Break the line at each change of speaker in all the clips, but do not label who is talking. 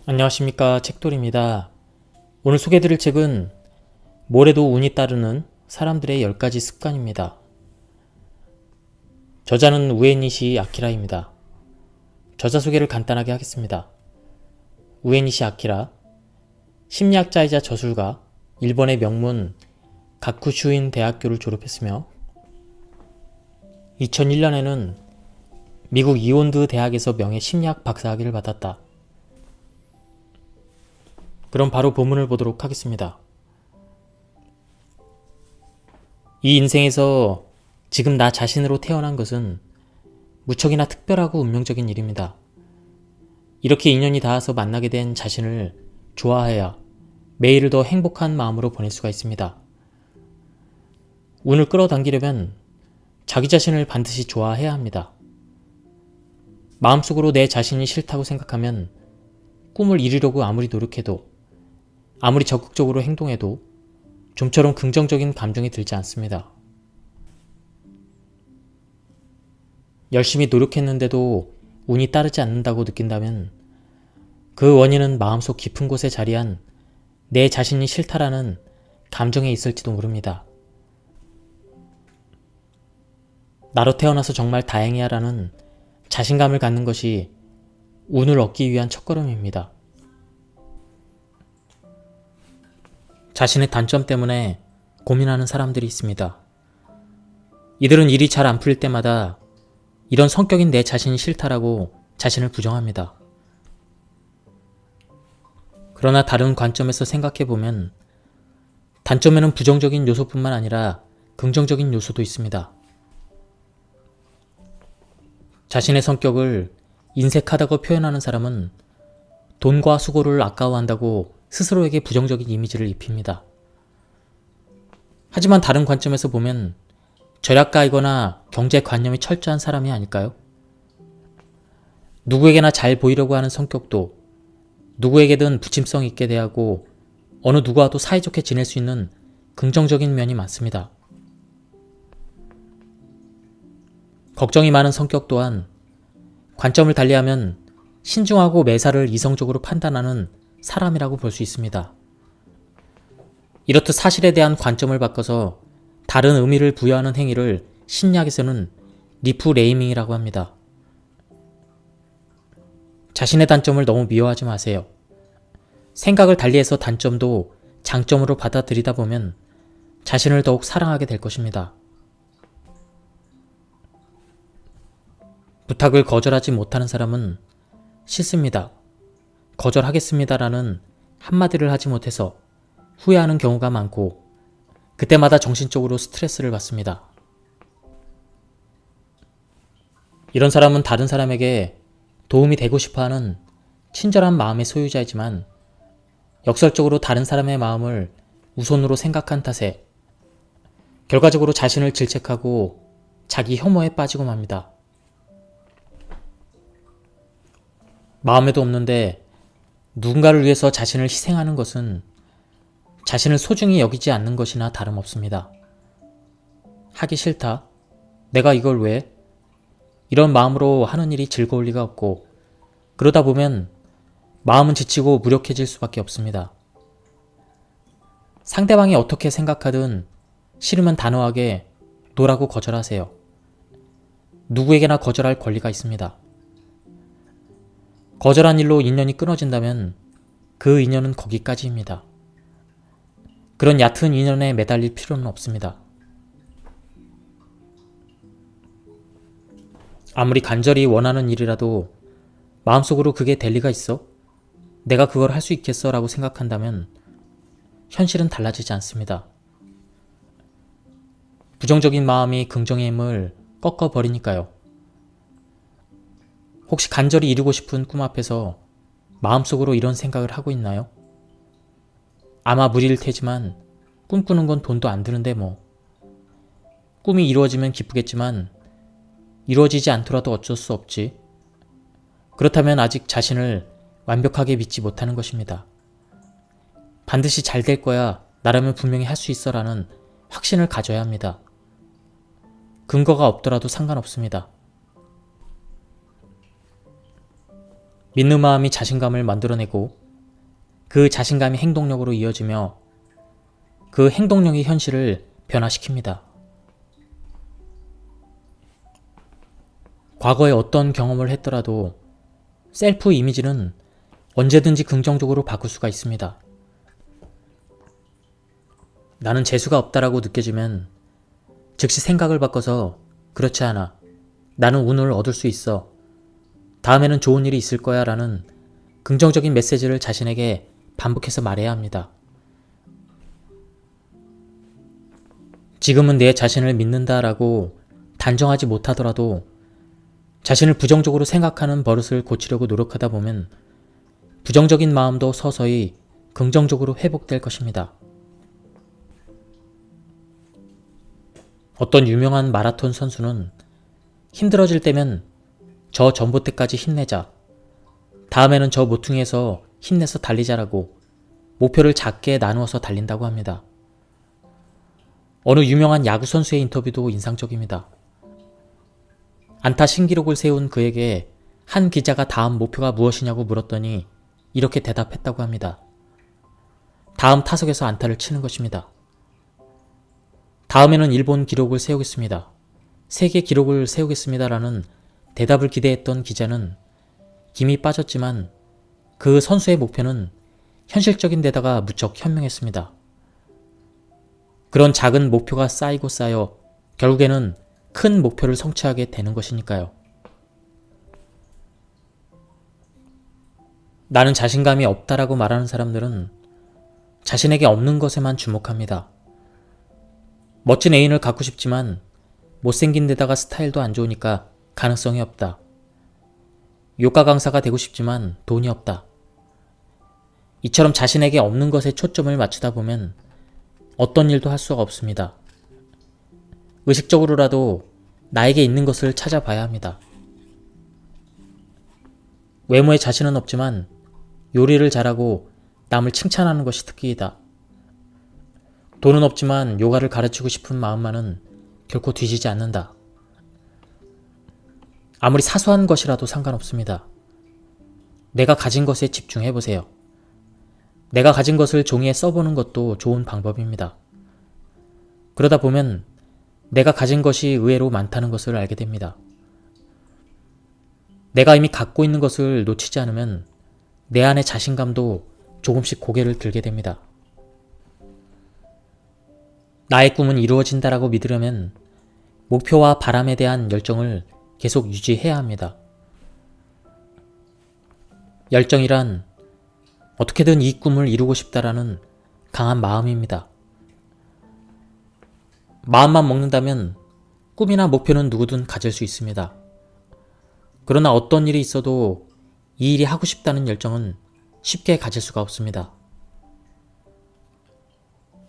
안녕하십니까, 책돌입니다. 오늘 소개해드릴 책은 모래도 운이 따르는 사람들의 10가지 습관입니다. 저자는 우에니시 아키라입니다. 저자 소개를 간단하게 하겠습니다. 우에니시 아키라, 심리학자이자 저술가, 일본의 명문 가쿠슈인 대학교를 졸업했으며 2001년에는 미국 이온드 대학에서 명예 심리학 박사학위를 받았다. 그럼 바로 본문을 보도록 하겠습니다. 이 인생에서 지금 나 자신으로 태어난 것은 무척이나 특별하고 운명적인 일입니다. 이렇게 인연이 닿아서 만나게 된 자신을 좋아해야 매일을 더 행복한 마음으로 보낼 수가 있습니다. 운을 끌어당기려면 자기 자신을 반드시 좋아해야 합니다. 마음속으로 내 자신이 싫다고 생각하면 꿈을 이루려고 아무리 노력해도, 아무리 적극적으로 행동해도 좀처럼 긍정적인 감정이 들지 않습니다. 열심히 노력했는데도 운이 따르지 않는다고 느낀다면 그 원인은 마음속 깊은 곳에 자리한 내 자신이 싫다라는 감정에 있을지도 모릅니다. 나로 태어나서 정말 다행이야 라는 자신감을 갖는 것이 운을 얻기 위한 첫걸음입니다. 자신의 단점 때문에 고민하는 사람들이 있습니다. 이들은 일이 잘 안 풀릴 때마다 이런 성격인 내 자신이 싫다라고 자신을 부정합니다. 그러나 다른 관점에서 생각해보면 단점에는 부정적인 요소뿐만 아니라 긍정적인 요소도 있습니다. 자신의 성격을 인색하다고 표현하는 사람은 돈과 수고를 아까워한다고 스스로에게 부정적인 이미지를 입힙니다. 하지만 다른 관점에서 보면 절약가이거나 경제관념이 철저한 사람이 아닐까요? 누구에게나 잘 보이려고 하는 성격도 누구에게든 부침성 있게 대하고 어느 누구와도 사이좋게 지낼 수 있는 긍정적인 면이 많습니다. 걱정이 많은 성격 또한 관점을 달리하면 신중하고 매사를 이성적으로 판단하는 사람이라고 볼 수 있습니다. 이렇듯 사실에 대한 관점을 바꿔서 다른 의미를 부여하는 행위를 심리학에서는 리프레이밍이라고 합니다. 자신의 단점을 너무 미워하지 마세요. 생각을 달리해서 단점도 장점으로 받아들이다 보면 자신을 더욱 사랑하게 될 것입니다. 부탁을 거절하지 못하는 사람은 싫습니다. 거절하겠습니다라는 한마디를 하지 못해서 후회하는 경우가 많고 그때마다 정신적으로 스트레스를 받습니다. 이런 사람은 다른 사람에게 도움이 되고 싶어하는 친절한 마음의 소유자이지만 역설적으로 다른 사람의 마음을 우선으로 생각한 탓에 결과적으로 자신을 질책하고 자기 혐오에 빠지고 맙니다. 마음에도 없는데 누군가를 위해서 자신을 희생하는 것은 자신을 소중히 여기지 않는 것이나 다름없습니다. 하기 싫다. 내가 이걸 왜? 이런 마음으로 하는 일이 즐거울 리가 없고 그러다 보면 마음은 지치고 무력해질 수밖에 없습니다. 상대방이 어떻게 생각하든 싫으면 단호하게 노라고 거절하세요. 누구에게나 거절할 권리가 있습니다. 거절한 일로 인연이 끊어진다면 그 인연은 거기까지입니다. 그런 얕은 인연에 매달릴 필요는 없습니다. 아무리 간절히 원하는 일이라도 마음속으로 그게 될 리가 있어? 내가 그걸 할 수 있겠어? 라고 생각한다면 현실은 달라지지 않습니다. 부정적인 마음이 긍정의 힘을 꺾어버리니까요. 혹시 간절히 이루고 싶은 꿈 앞에서 마음속으로 이런 생각을 하고 있나요? 아마 무리일 테지만 꿈꾸는 건 돈도 안 드는데 뭐. 꿈이 이루어지면 기쁘겠지만 이루어지지 않더라도 어쩔 수 없지. 그렇다면 아직 자신을 완벽하게 믿지 못하는 것입니다. 반드시 잘 될 거야. 나라면 분명히 할 수 있어 라는 확신을 가져야 합니다. 근거가 없더라도 상관없습니다. 믿는 마음이 자신감을 만들어내고 그 자신감이 행동력으로 이어지며 그 행동력이 현실을 변화시킵니다. 과거에 어떤 경험을 했더라도 셀프 이미지는 언제든지 긍정적으로 바꿀 수가 있습니다. 나는 재수가 없다라고 느껴지면 즉시 생각을 바꿔서 그렇지 않아. 나는 운을 얻을 수 있어. 다음에는 좋은 일이 있을 거야 라는 긍정적인 메시지를 자신에게 반복해서 말해야 합니다. 지금은 내 자신을 믿는다라고 단정하지 못하더라도 자신을 부정적으로 생각하는 버릇을 고치려고 노력하다 보면 부정적인 마음도 서서히 긍정적으로 회복될 것입니다. 어떤 유명한 마라톤 선수는 힘들어질 때면 저 전봇대까지 힘내자. 다음에는 저 모퉁이에서 힘내서 달리자라고 목표를 작게 나누어서 달린다고 합니다. 어느 유명한 야구 선수의 인터뷰도 인상적입니다. 안타 신기록을 세운 그에게 한 기자가 다음 목표가 무엇이냐고 물었더니 이렇게 대답했다고 합니다. 다음 타석에서 안타를 치는 것입니다. 다음에는 일본 기록을 세우겠습니다. 세계 기록을 세우겠습니다라는 대답을 기대했던 기자는 김이 빠졌지만 그 선수의 목표는 현실적인 데다가 무척 현명했습니다. 그런 작은 목표가 쌓이고 쌓여 결국에는 큰 목표를 성취하게 되는 것이니까요. 나는 자신감이 없다라고 말하는 사람들은 자신에게 없는 것에만 주목합니다. 멋진 애인을 갖고 싶지만 못생긴 데다가 스타일도 안 좋으니까 가능성이 없다. 요가 강사가 되고 싶지만 돈이 없다. 이처럼 자신에게 없는 것에 초점을 맞추다 보면 어떤 일도 할 수가 없습니다. 의식적으로라도 나에게 있는 것을 찾아봐야 합니다. 외모에 자신은 없지만 요리를 잘하고 남을 칭찬하는 것이 특기이다. 돈은 없지만 요가를 가르치고 싶은 마음만은 결코 뒤지지 않는다. 아무리 사소한 것이라도 상관없습니다. 내가 가진 것에 집중해보세요. 내가 가진 것을 종이에 써보는 것도 좋은 방법입니다. 그러다 보면 내가 가진 것이 의외로 많다는 것을 알게 됩니다. 내가 이미 갖고 있는 것을 놓치지 않으면 내 안의 자신감도 조금씩 고개를 들게 됩니다. 나의 꿈은 이루어진다라고 믿으려면 목표와 바람에 대한 열정을 계속 유지해야 합니다. 열정이란 어떻게든 이 꿈을 이루고 싶다라는 강한 마음입니다. 마음만 먹는다면 꿈이나 목표는 누구든 가질 수 있습니다. 그러나 어떤 일이 있어도 이 일이 하고 싶다는 열정은 쉽게 가질 수가 없습니다.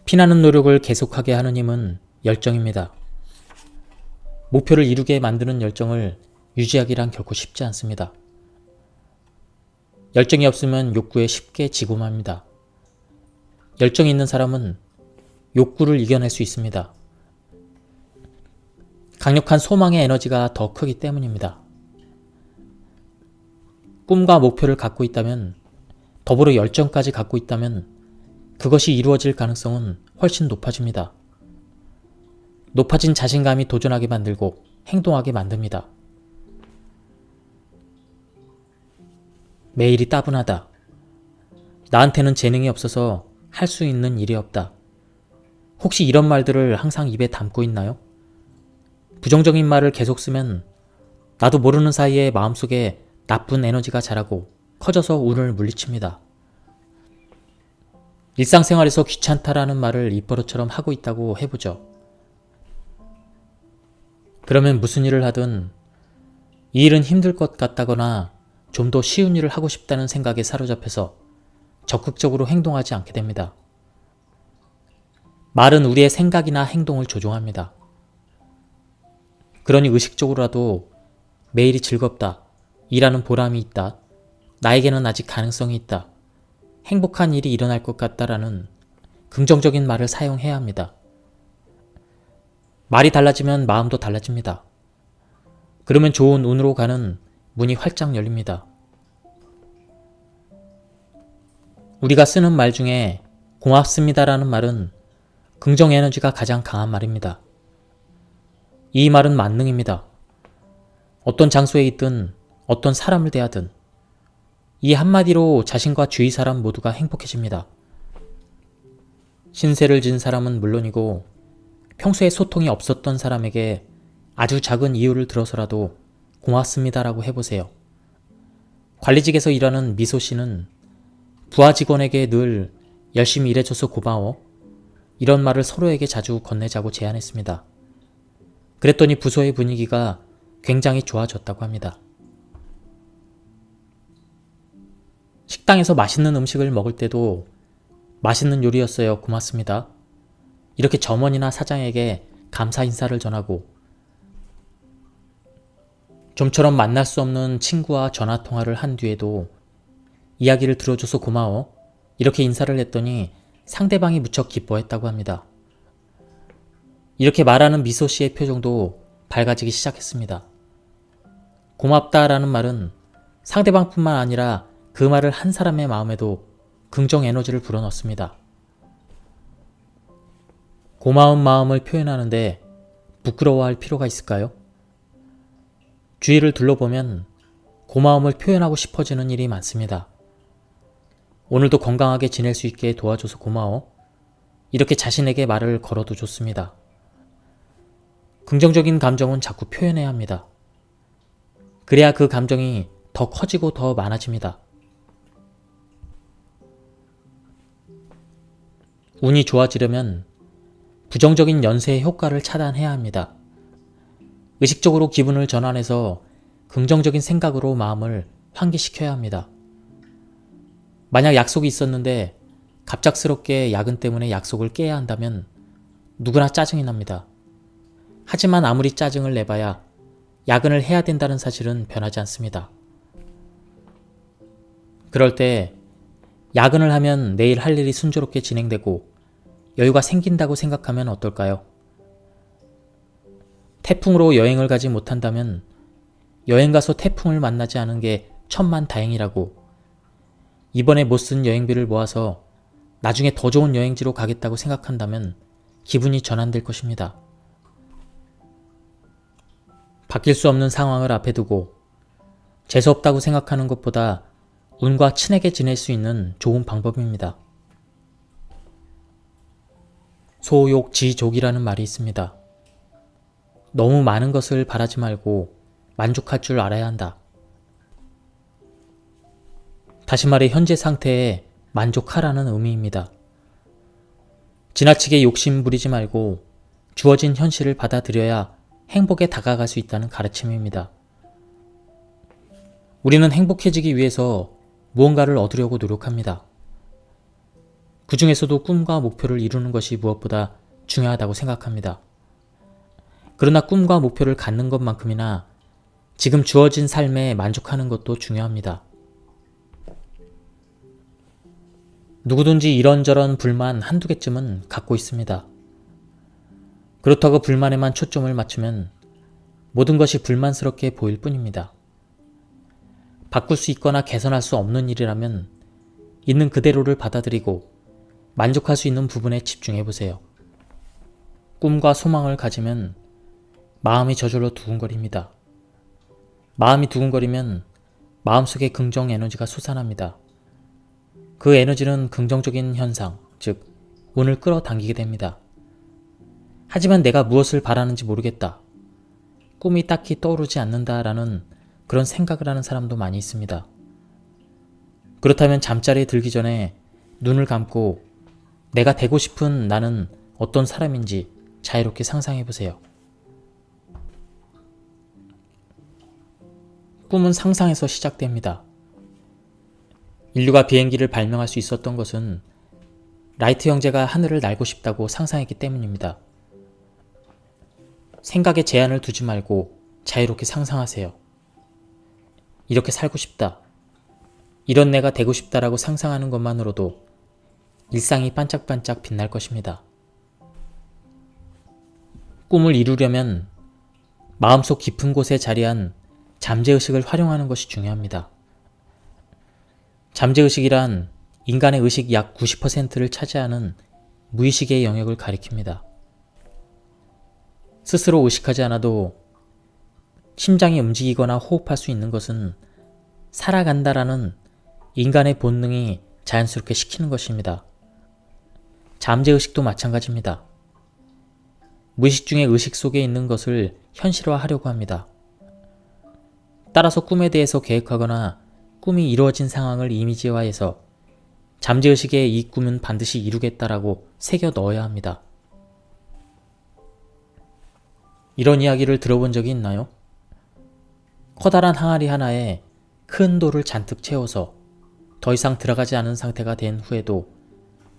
피나는 노력을 계속하게 하는 힘은 열정입니다. 목표를 이루게 만드는 열정을 유지하기란 결코 쉽지 않습니다. 열정이 없으면 욕구에 쉽게 지고 맙니다. 열정이 있는 사람은 욕구를 이겨낼 수 있습니다. 강력한 소망의 에너지가 더 크기 때문입니다. 꿈과 목표를 갖고 있다면, 더불어 열정까지 갖고 있다면 그것이 이루어질 가능성은 훨씬 높아집니다. 높아진 자신감이 도전하게 만들고 행동하게 만듭니다. 매일이 따분하다. 나한테는 재능이 없어서 할 수 있는 일이 없다. 혹시 이런 말들을 항상 입에 담고 있나요? 부정적인 말을 계속 쓰면 나도 모르는 사이에 마음속에 나쁜 에너지가 자라고 커져서 운을 물리칩니다. 일상생활에서 귀찮다라는 말을 입버릇처럼 하고 있다고 해보죠. 그러면 무슨 일을 하든 이 일은 힘들 것 같다거나 좀 더 쉬운 일을 하고 싶다는 생각에 사로잡혀서 적극적으로 행동하지 않게 됩니다. 말은 우리의 생각이나 행동을 조종합니다. 그러니 의식적으로라도 매일이 즐겁다, 일하는 보람이 있다, 나에게는 아직 가능성이 있다, 행복한 일이 일어날 것 같다라는 긍정적인 말을 사용해야 합니다. 말이 달라지면 마음도 달라집니다. 그러면 좋은 운으로 가는 문이 활짝 열립니다. 우리가 쓰는 말 중에 고맙습니다라는 말은 긍정 에너지가 가장 강한 말입니다. 이 말은 만능입니다. 어떤 장소에 있든 어떤 사람을 대하든 이 한마디로 자신과 주위 사람 모두가 행복해집니다. 신세를 진 사람은 물론이고 평소에 소통이 없었던 사람에게 아주 작은 이유를 들어서라도 고맙습니다라고 해보세요. 관리직에서 일하는 미소 씨는 부하 직원에게 늘 열심히 일해줘서 고마워 이런 말을 서로에게 자주 건네자고 제안했습니다. 그랬더니 부서의 분위기가 굉장히 좋아졌다고 합니다. 식당에서 맛있는 음식을 먹을 때도 맛있는 요리였어요. 고맙습니다. 이렇게 점원이나 사장에게 감사 인사를 전하고 좀처럼 만날 수 없는 친구와 전화통화를 한 뒤에도 이야기를 들어줘서 고마워 이렇게 인사를 했더니 상대방이 무척 기뻐했다고 합니다. 이렇게 말하는 미소 씨의 표정도 밝아지기 시작했습니다. 고맙다라는 말은 상대방뿐만 아니라 그 말을 한 사람의 마음에도 긍정 에너지를 불어넣습니다. 고마운 마음을 표현하는데 부끄러워할 필요가 있을까요? 주위를 둘러보면 고마움을 표현하고 싶어지는 일이 많습니다. 오늘도 건강하게 지낼 수 있게 도와줘서 고마워. 이렇게 자신에게 말을 걸어도 좋습니다. 긍정적인 감정은 자꾸 표현해야 합니다. 그래야 그 감정이 더 커지고 더 많아집니다. 운이 좋아지려면 부정적인 연쇄의 효과를 차단해야 합니다. 의식적으로 기분을 전환해서 긍정적인 생각으로 마음을 환기시켜야 합니다. 만약 약속이 있었는데 갑작스럽게 야근 때문에 약속을 깨야 한다면 누구나 짜증이 납니다. 하지만 아무리 짜증을 내봐야 야근을 해야 된다는 사실은 변하지 않습니다. 그럴 때 야근을 하면 내일 할 일이 순조롭게 진행되고 여유가 생긴다고 생각하면 어떨까요? 태풍으로 여행을 가지 못한다면 여행 가서 태풍을 만나지 않은 게 천만다행이라고 이번에 못 쓴 여행비를 모아서 나중에 더 좋은 여행지로 가겠다고 생각한다면 기분이 전환될 것입니다. 바뀔 수 없는 상황을 앞에 두고 재수없다고 생각하는 것보다 운과 친하게 지낼 수 있는 좋은 방법입니다. 소욕지족이라는 말이 있습니다. 너무 많은 것을 바라지 말고 만족할 줄 알아야 한다. 다시 말해 현재 상태에 만족하라는 의미입니다. 지나치게 욕심 부리지 말고 주어진 현실을 받아들여야 행복에 다가갈 수 있다는 가르침입니다. 우리는 행복해지기 위해서 무언가를 얻으려고 노력합니다. 그 중에서도 꿈과 목표를 이루는 것이 무엇보다 중요하다고 생각합니다. 그러나 꿈과 목표를 갖는 것만큼이나 지금 주어진 삶에 만족하는 것도 중요합니다. 누구든지 이런저런 불만 한두 개쯤은 갖고 있습니다. 그렇다고 불만에만 초점을 맞추면 모든 것이 불만스럽게 보일 뿐입니다. 바꿀 수 있거나 개선할 수 없는 일이라면 있는 그대로를 받아들이고 만족할 수 있는 부분에 집중해 보세요. 꿈과 소망을 가지면 마음이 저절로 두근거립니다. 마음이 두근거리면 마음속에 긍정 에너지가 솟아납니다. 그 에너지는 긍정적인 현상, 즉 운을 끌어당기게 됩니다. 하지만 내가 무엇을 바라는지 모르겠다. 꿈이 딱히 떠오르지 않는다라는 그런 생각을 하는 사람도 많이 있습니다. 그렇다면 잠자리에 들기 전에 눈을 감고 내가 되고 싶은 나는 어떤 사람인지 자유롭게 상상해 보세요. 꿈은 상상에서 시작됩니다. 인류가 비행기를 발명할 수 있었던 것은 라이트 형제가 하늘을 날고 싶다고 상상했기 때문입니다. 생각에 제한을 두지 말고 자유롭게 상상하세요. 이렇게 살고 싶다. 이런 내가 되고 싶다라고 상상하는 것만으로도 일상이 반짝반짝 빛날 것입니다. 꿈을 이루려면 마음속 깊은 곳에 자리한 잠재의식을 활용하는 것이 중요합니다. 잠재의식이란 인간의 의식 약 90%를 차지하는 무의식의 영역을 가리킵니다. 스스로 의식하지 않아도 심장이 움직이거나 호흡할 수 있는 것은 살아간다라는 인간의 본능이 자연스럽게 시키는 것입니다. 잠재의식도 마찬가지입니다. 무의식 중에 의식 속에 있는 것을 현실화하려고 합니다. 따라서 꿈에 대해서 계획하거나 꿈이 이루어진 상황을 이미지화해서 잠재의식에 이 꿈은 반드시 이루겠다라고 새겨 넣어야 합니다. 이런 이야기를 들어본 적이 있나요? 커다란 항아리 하나에 큰 돌을 잔뜩 채워서 더 이상 들어가지 않은 상태가 된 후에도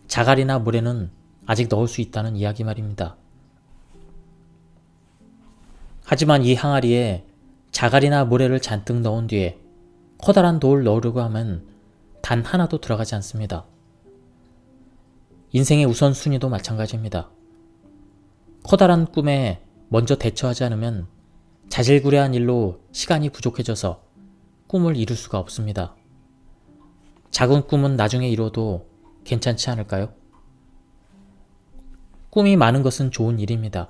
자갈이나 모래는 아직 넣을 수 있다는 이야기 말입니다. 하지만 이 항아리에 자갈이나 모래를 잔뜩 넣은 뒤에 커다란 돌을 넣으려고 하면 단 하나도 들어가지 않습니다. 인생의 우선순위도 마찬가지입니다. 커다란 꿈에 먼저 대처하지 않으면 자질구레한 일로 시간이 부족해져서 꿈을 이룰 수가 없습니다. 작은 꿈은 나중에 이뤄도 괜찮지 않을까요? 꿈이 많은 것은 좋은 일입니다.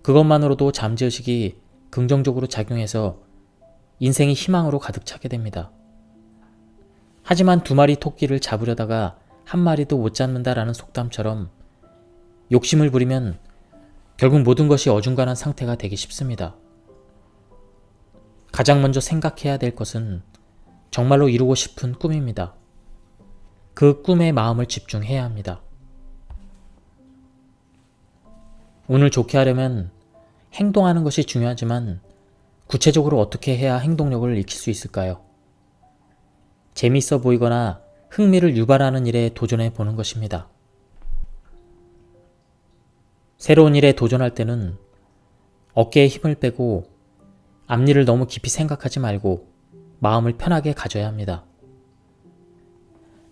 그것만으로도 잠재의식이 긍정적으로 작용해서 인생이 희망으로 가득 차게 됩니다. 하지만 2마리 토끼를 잡으려다가 1마리도 못 잡는다라는 속담처럼 욕심을 부리면 결국 모든 것이 어중간한 상태가 되기 쉽습니다. 가장 먼저 생각해야 될 것은 정말로 이루고 싶은 꿈입니다. 그 꿈에 마음을 집중해야 합니다. 운을 좋게 하려면 행동하는 것이 중요하지만 구체적으로 어떻게 해야 행동력을 익힐 수 있을까요? 재미있어 보이거나 흥미를 유발하는 일에 도전해 보는 것입니다. 새로운 일에 도전할 때는 어깨에 힘을 빼고 앞일을 너무 깊이 생각하지 말고 마음을 편하게 가져야 합니다.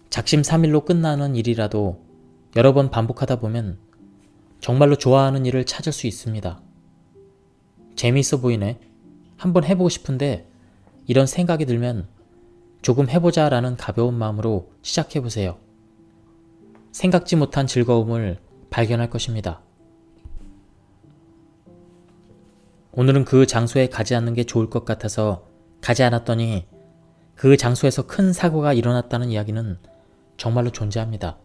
작심삼일로 끝나는 일이라도 여러 번 반복하다 보면 정말로 좋아하는 일을 찾을 수 있습니다. 재미있어 보이네. 한번 해보고 싶은데 이런 생각이 들면 조금 해보자 라는 가벼운 마음으로 시작해보세요. 생각지 못한 즐거움을 발견할 것입니다. 오늘은 그 장소에 가지 않는 게 좋을 것 같아서 가지 않았더니 그 장소에서 큰 사고가 일어났다는 이야기는 정말로 존재합니다.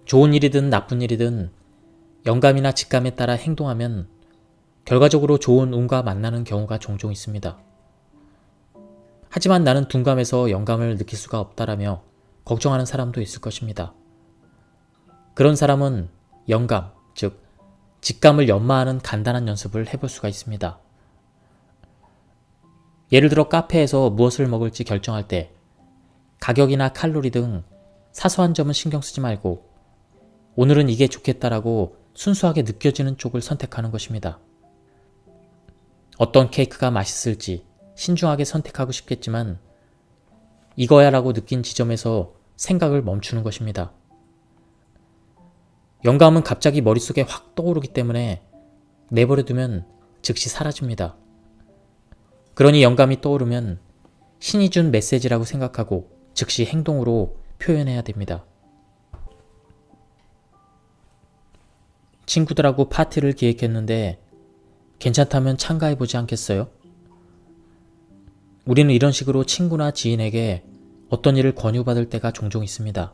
좋은 일이든 나쁜 일이든 영감이나 직감에 따라 행동하면 결과적으로 좋은 운과 만나는 경우가 종종 있습니다. 하지만 나는 둔감해서 영감을 느낄 수가 없다라며 걱정하는 사람도 있을 것입니다. 그런 사람은 영감, 즉 직감을 연마하는 간단한 연습을 해볼 수가 있습니다. 예를 들어 카페에서 무엇을 먹을지 결정할 때 가격이나 칼로리 등 사소한 점은 신경 쓰지 말고 오늘은 이게 좋겠다라고 순수하게 느껴지는 쪽을 선택하는 것입니다. 어떤 케이크가 맛있을지 신중하게 선택하고 싶겠지만 이거야 라고 느낀 지점에서 생각을 멈추는 것입니다. 영감은 갑자기 머릿속에 확 떠오르기 때문에 내버려두면 즉시 사라집니다. 그러니 영감이 떠오르면 신이 준 메시지라고 생각하고 즉시 행동으로 표현해야 됩니다. 친구들하고 파티를 기획했는데 괜찮다면 참가해보지 않겠어요? 우리는 이런 식으로 친구나 지인에게 어떤 일을 권유받을 때가 종종 있습니다.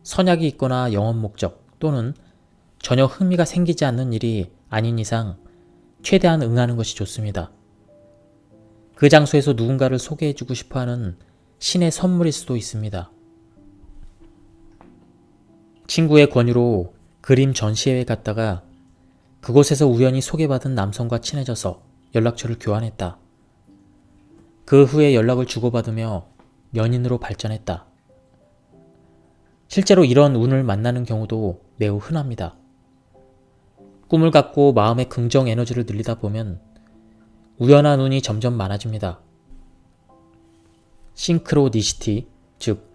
선약이 있거나 영업 목적 또는 전혀 흥미가 생기지 않는 일이 아닌 이상 최대한 응하는 것이 좋습니다. 그 장소에서 누군가를 소개해주고 싶어하는 신의 선물일 수도 있습니다. 친구의 권유로 그림 전시회에 갔다가 그곳에서 우연히 소개받은 남성과 친해져서 연락처를 교환했다. 그 후에 연락을 주고받으며 연인으로 발전했다. 실제로 이런 운을 만나는 경우도 매우 흔합니다. 꿈을 갖고 마음의 긍정 에너지를 늘리다 보면 우연한 운이 점점 많아집니다. 싱크로니시티, 즉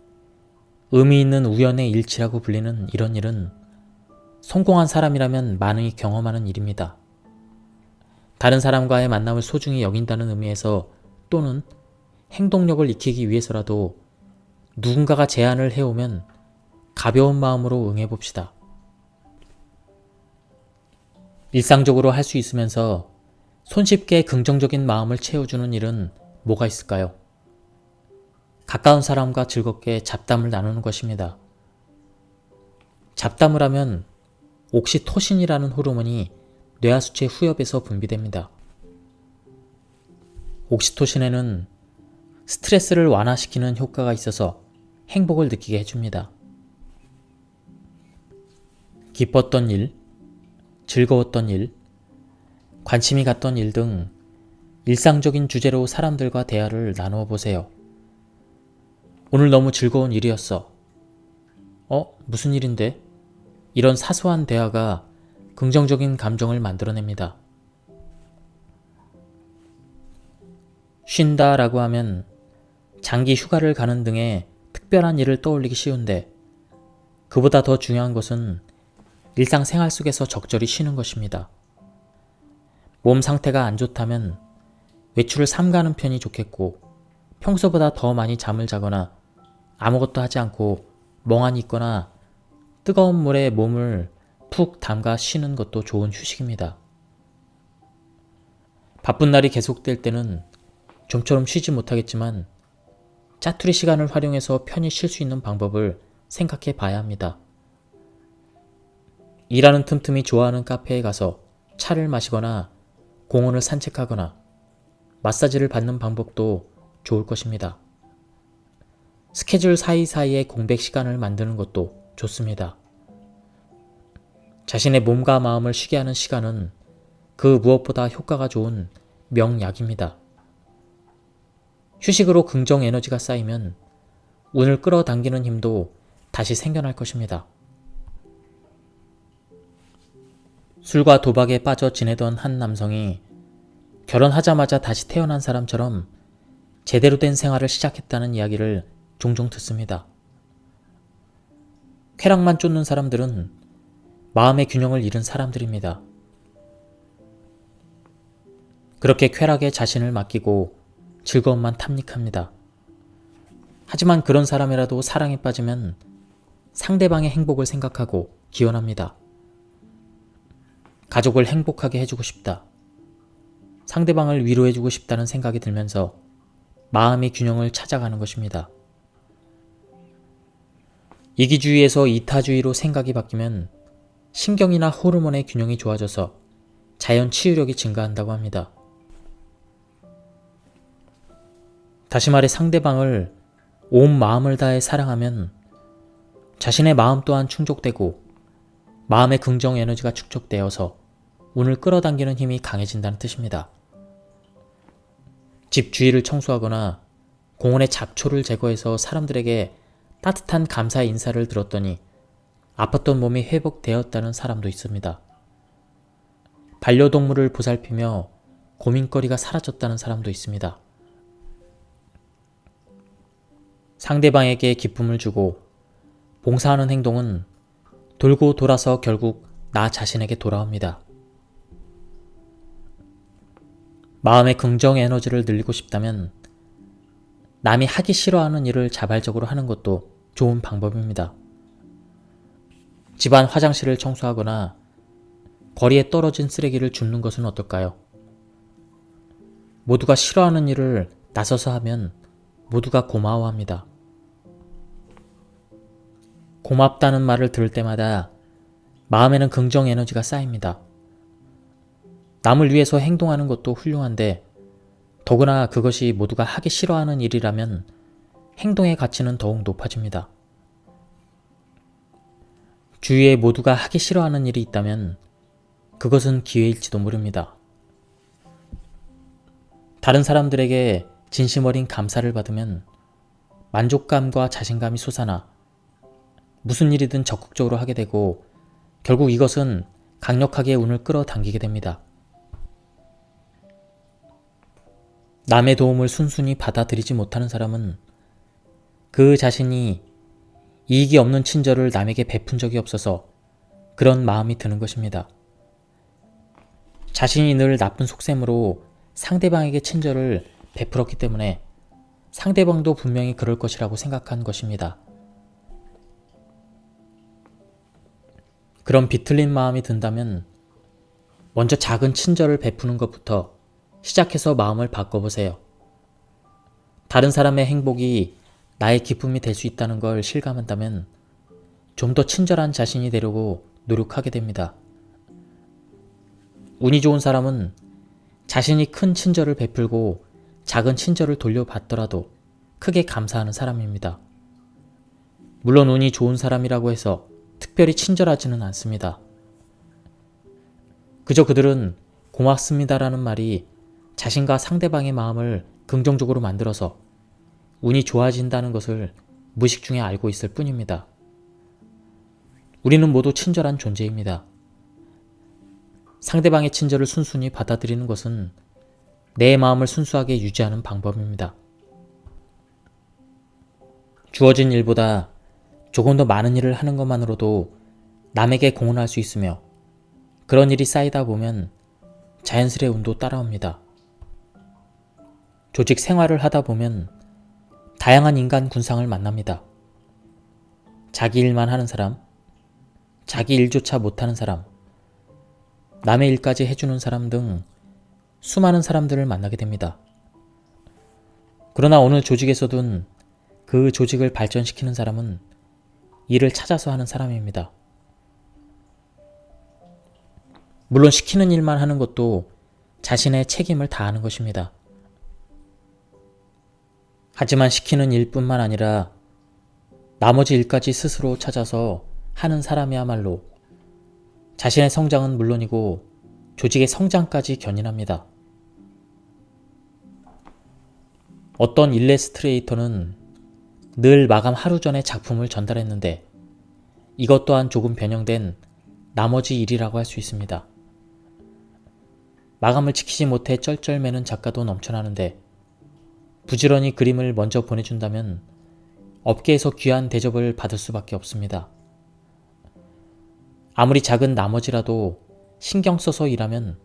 의미 있는 우연의 일치라고 불리는 이런 일은 성공한 사람이라면 많이 경험하는 일입니다. 다른 사람과의 만남을 소중히 여긴다는 의미에서 또는 행동력을 익히기 위해서라도 누군가가 제안을 해오면 가벼운 마음으로 응해봅시다. 일상적으로 할 수 있으면서 손쉽게 긍정적인 마음을 채워주는 일은 뭐가 있을까요? 가까운 사람과 즐겁게 잡담을 나누는 것입니다. 잡담을 하면 옥시토신이라는 호르몬이 뇌하수체 후엽에서 분비됩니다. 옥시토신에는 스트레스를 완화시키는 효과가 있어서 행복을 느끼게 해줍니다. 기뻤던 일, 즐거웠던 일, 관심이 갔던 일 등 일상적인 주제로 사람들과 대화를 나누어 보세요. 오늘 너무 즐거운 일이었어. 무슨 일인데? 이런 사소한 대화가 긍정적인 감정을 만들어냅니다. 쉰다라고 하면 장기 휴가를 가는 등의 특별한 일을 떠올리기 쉬운데 그보다 더 중요한 것은 일상생활 속에서 적절히 쉬는 것입니다. 몸 상태가 안 좋다면 외출을 삼가는 편이 좋겠고 평소보다 더 많이 잠을 자거나 아무것도 하지 않고 멍하니 있거나 뜨거운 물에 몸을 푹 담가 쉬는 것도 좋은 휴식입니다. 바쁜 날이 계속될 때는 좀처럼 쉬지 못하겠지만 짜투리 시간을 활용해서 편히 쉴 수 있는 방법을 생각해 봐야 합니다. 일하는 틈틈이 좋아하는 카페에 가서 차를 마시거나 공원을 산책하거나 마사지를 받는 방법도 좋을 것입니다. 스케줄 사이사이에 공백 시간을 만드는 것도 좋습니다. 자신의 몸과 마음을 쉬게 하는 시간은 그 무엇보다 효과가 좋은 명약입니다. 휴식으로 긍정 에너지가 쌓이면 운을 끌어당기는 힘도 다시 생겨날 것입니다. 술과 도박에 빠져 지내던 한 남성이 결혼하자마자 다시 태어난 사람처럼 제대로 된 생활을 시작했다는 이야기를 종종 듣습니다. 쾌락만 쫓는 사람들은 마음의 균형을 잃은 사람들입니다. 그렇게 쾌락에 자신을 맡기고 즐거움만 탐닉합니다. 하지만 그런 사람이라도 사랑에 빠지면 상대방의 행복을 생각하고 기원합니다. 가족을 행복하게 해주고 싶다. 상대방을 위로해주고 싶다는 생각이 들면서 마음의 균형을 찾아가는 것입니다. 이기주의에서 이타주의로 생각이 바뀌면 신경이나 호르몬의 균형이 좋아져서 자연 치유력이 증가한다고 합니다. 다시 말해 상대방을 온 마음을 다해 사랑하면 자신의 마음 또한 충족되고 마음의 긍정 에너지가 축적되어서 운을 끌어당기는 힘이 강해진다는 뜻입니다. 집 주위를 청소하거나 공원의 잡초를 제거해서 사람들에게 따뜻한 감사의 인사를 들었더니 아팠던 몸이 회복되었다는 사람도 있습니다. 반려동물을 보살피며 고민거리가 사라졌다는 사람도 있습니다. 상대방에게 기쁨을 주고 봉사하는 행동은 돌고 돌아서 결국 나 자신에게 돌아옵니다. 마음의 긍정 에너지를 늘리고 싶다면 남이 하기 싫어하는 일을 자발적으로 하는 것도 좋은 방법입니다. 집안 화장실을 청소하거나 거리에 떨어진 쓰레기를 줍는 것은 어떨까요? 모두가 싫어하는 일을 나서서 하면 모두가 고마워합니다. 고맙다는 말을 들을 때마다 마음에는 긍정 에너지가 쌓입니다. 남을 위해서 행동하는 것도 훌륭한데 더구나 그것이 모두가 하기 싫어하는 일이라면 행동의 가치는 더욱 높아집니다. 주위에 모두가 하기 싫어하는 일이 있다면 그것은 기회일지도 모릅니다. 다른 사람들에게 진심 어린 감사를 받으면 만족감과 자신감이 솟아나 무슨 일이든 적극적으로 하게 되고 결국 이것은 강력하게 운을 끌어당기게 됩니다. 남의 도움을 순순히 받아들이지 못하는 사람은 그 자신이 이익이 없는 친절을 남에게 베푼 적이 없어서 그런 마음이 드는 것입니다. 자신이 늘 나쁜 속셈으로 상대방에게 친절을 베풀었기 때문에 상대방도 분명히 그럴 것이라고 생각한 것입니다. 그런 비틀린 마음이 든다면 먼저 작은 친절을 베푸는 것부터 시작해서 마음을 바꿔보세요. 다른 사람의 행복이 나의 기쁨이 될 수 있다는 걸 실감한다면 좀 더 친절한 자신이 되려고 노력하게 됩니다. 운이 좋은 사람은 자신이 큰 친절을 베풀고 작은 친절을 돌려받더라도 크게 감사하는 사람입니다. 물론 운이 좋은 사람이라고 해서 특별히 친절하지는 않습니다. 그저 그들은 고맙습니다라는 말이 자신과 상대방의 마음을 긍정적으로 만들어서 운이 좋아진다는 것을 무의식 중에 알고 있을 뿐입니다. 우리는 모두 친절한 존재입니다. 상대방의 친절을 순순히 받아들이는 것은 내 마음을 순수하게 유지하는 방법입니다. 주어진 일보다 조금 더 많은 일을 하는 것만으로도 남에게 공헌할 수 있으며 그런 일이 쌓이다 보면 자연스레 운도 따라옵니다. 조직 생활을 하다 보면 다양한 인간 군상을 만납니다. 자기 일만 하는 사람, 자기 일조차 못하는 사람, 남의 일까지 해주는 사람 등 수많은 사람들을 만나게 됩니다. 그러나 어느 조직에서든 그 조직을 발전시키는 사람은 일을 찾아서 하는 사람입니다. 물론 시키는 일만 하는 것도 자신의 책임을 다하는 것입니다. 하지만 시키는 일뿐만 아니라 나머지 일까지 스스로 찾아서 하는 사람이야말로 자신의 성장은 물론이고 조직의 성장까지 견인합니다. 어떤 일러스트레이터는 늘 마감 하루 전에 작품을 전달했는데 이것 또한 조금 변형된 나머지 일이라고 할 수 있습니다. 마감을 지키지 못해 쩔쩔매는 작가도 넘쳐나는데 부지런히 그림을 먼저 보내준다면 업계에서 귀한 대접을 받을 수밖에 없습니다. 아무리 작은 나머지라도 신경 써서 일하면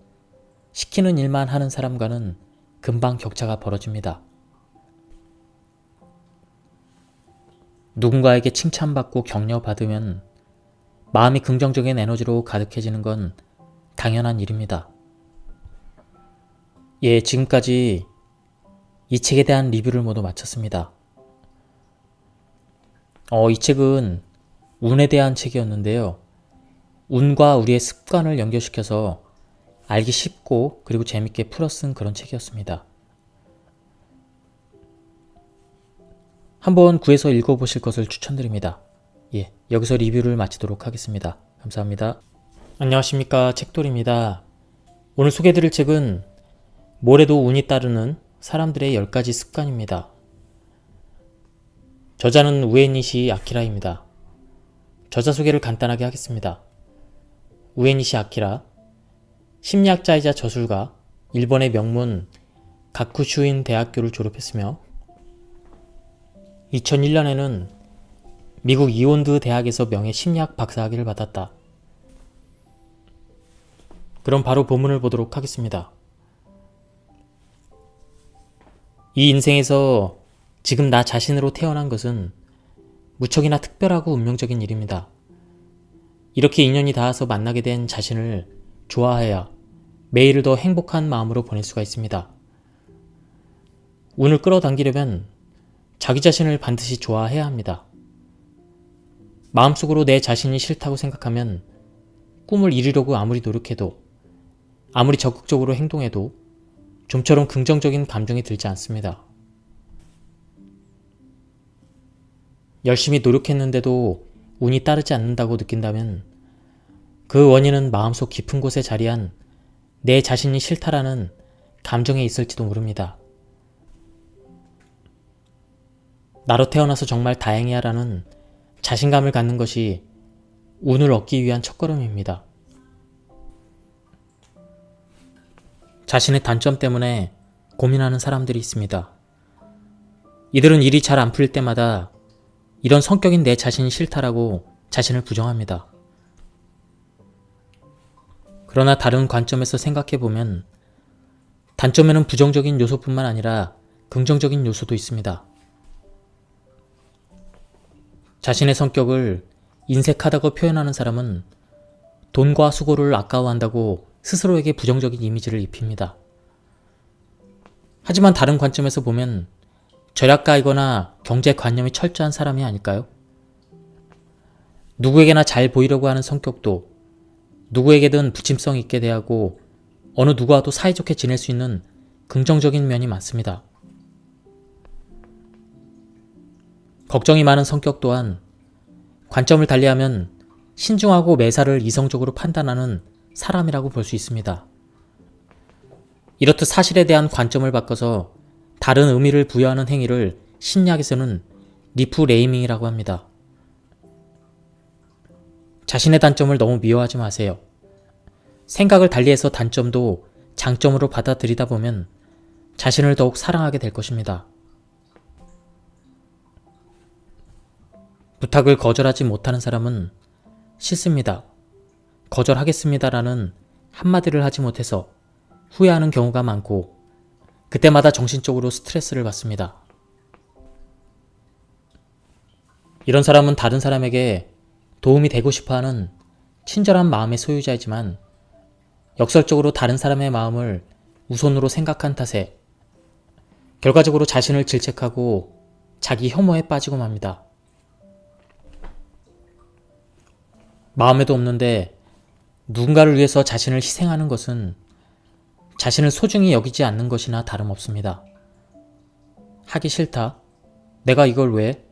시키는 일만 하는 사람과는 금방 격차가 벌어집니다. 누군가에게 칭찬받고 격려받으면 마음이 긍정적인 에너지로 가득해지는 건 당연한 일입니다. 예, 지금까지 이 책에 대한 리뷰를 모두 마쳤습니다. 이 책은 운에 대한 책이었는데요. 운과 우리의 습관을 연결시켜서 알기 쉽고 그리고 재밌게 풀어쓴 그런 책이었습니다. 한번 구해서 읽어보실 것을 추천드립니다. 예, 여기서 리뷰를 마치도록 하겠습니다. 감사합니다. 안녕하십니까, 책돌입니다. 오늘 소개해드릴 책은 모래도 운이 따르는 사람들의 10가지 습관입니다. 저자는 우에니시 아키라입니다. 저자 소개를 간단하게 하겠습니다. 우에니시 아키라, 심리학자이자 저술가, 일본의 명문 가쿠슈인 대학교를 졸업했으며 2001년에는 미국 이온드 대학에서 명예 심리학 박사학위를 받았다. 그럼 바로 본문을 보도록 하겠습니다. 이 인생에서 지금 나 자신으로 태어난 것은 무척이나 특별하고 운명적인 일입니다. 이렇게 인연이 닿아서 만나게 된 자신을 좋아해야 매일을 더 행복한 마음으로 보낼 수가 있습니다. 운을 끌어당기려면 자기 자신을 반드시 좋아해야 합니다. 마음속으로 내 자신이 싫다고 생각하면 꿈을 이루려고 아무리 노력해도, 아무리 적극적으로 행동해도 좀처럼 긍정적인 감정이 들지 않습니다. 열심히 노력했는데도 운이 따르지 않는다고 느낀다면 그 원인은 마음속 깊은 곳에 자리한 내 자신이 싫다라는 감정에 있을지도 모릅니다. 나로 태어나서 정말 다행이야 라는 자신감을 갖는 것이 운을 얻기 위한 첫걸음입니다. 자신의 단점 때문에 고민하는 사람들이 있습니다. 이들은 일이 잘 안 풀릴 때마다 이런 성격인 내 자신이 싫다라고 자신을 부정합니다. 그러나 다른 관점에서 생각해보면 단점에는 부정적인 요소뿐만 아니라 긍정적인 요소도 있습니다. 자신의 성격을 인색하다고 표현하는 사람은 돈과 수고를 아까워한다고 스스로에게 부정적인 이미지를 입힙니다. 하지만 다른 관점에서 보면 절약가이거나 경제관념이 철저한 사람이 아닐까요? 누구에게나 잘 보이려고 하는 성격도 누구에게든 부침성 있게 대하고 어느 누구와도 사이좋게 지낼 수 있는 긍정적인 면이 많습니다. 걱정이 많은 성격 또한 관점을 달리하면 신중하고 매사를 이성적으로 판단하는 사람이라고 볼 수 있습니다. 이렇듯 사실에 대한 관점을 바꿔서 다른 의미를 부여하는 행위를 심리학에서는 리프레이밍이라고 합니다. 자신의 단점을 너무 미워하지 마세요. 생각을 달리해서 단점도 장점으로 받아들이다 보면 자신을 더욱 사랑하게 될 것입니다. 부탁을 거절하지 못하는 사람은 싫습니다. 거절하겠습니다라는 한마디를 하지 못해서 후회하는 경우가 많고 그때마다 정신적으로 스트레스를 받습니다. 이런 사람은 다른 사람에게 도움이 되고 싶어하는 친절한 마음의 소유자이지만 역설적으로 다른 사람의 마음을 우선으로 생각한 탓에 결과적으로 자신을 질책하고 자기 혐오에 빠지고 맙니다. 마음에도 없는데 누군가를 위해서 자신을 희생하는 것은 자신을 소중히 여기지 않는 것이나 다름없습니다. 하기 싫다. 내가 이걸 왜?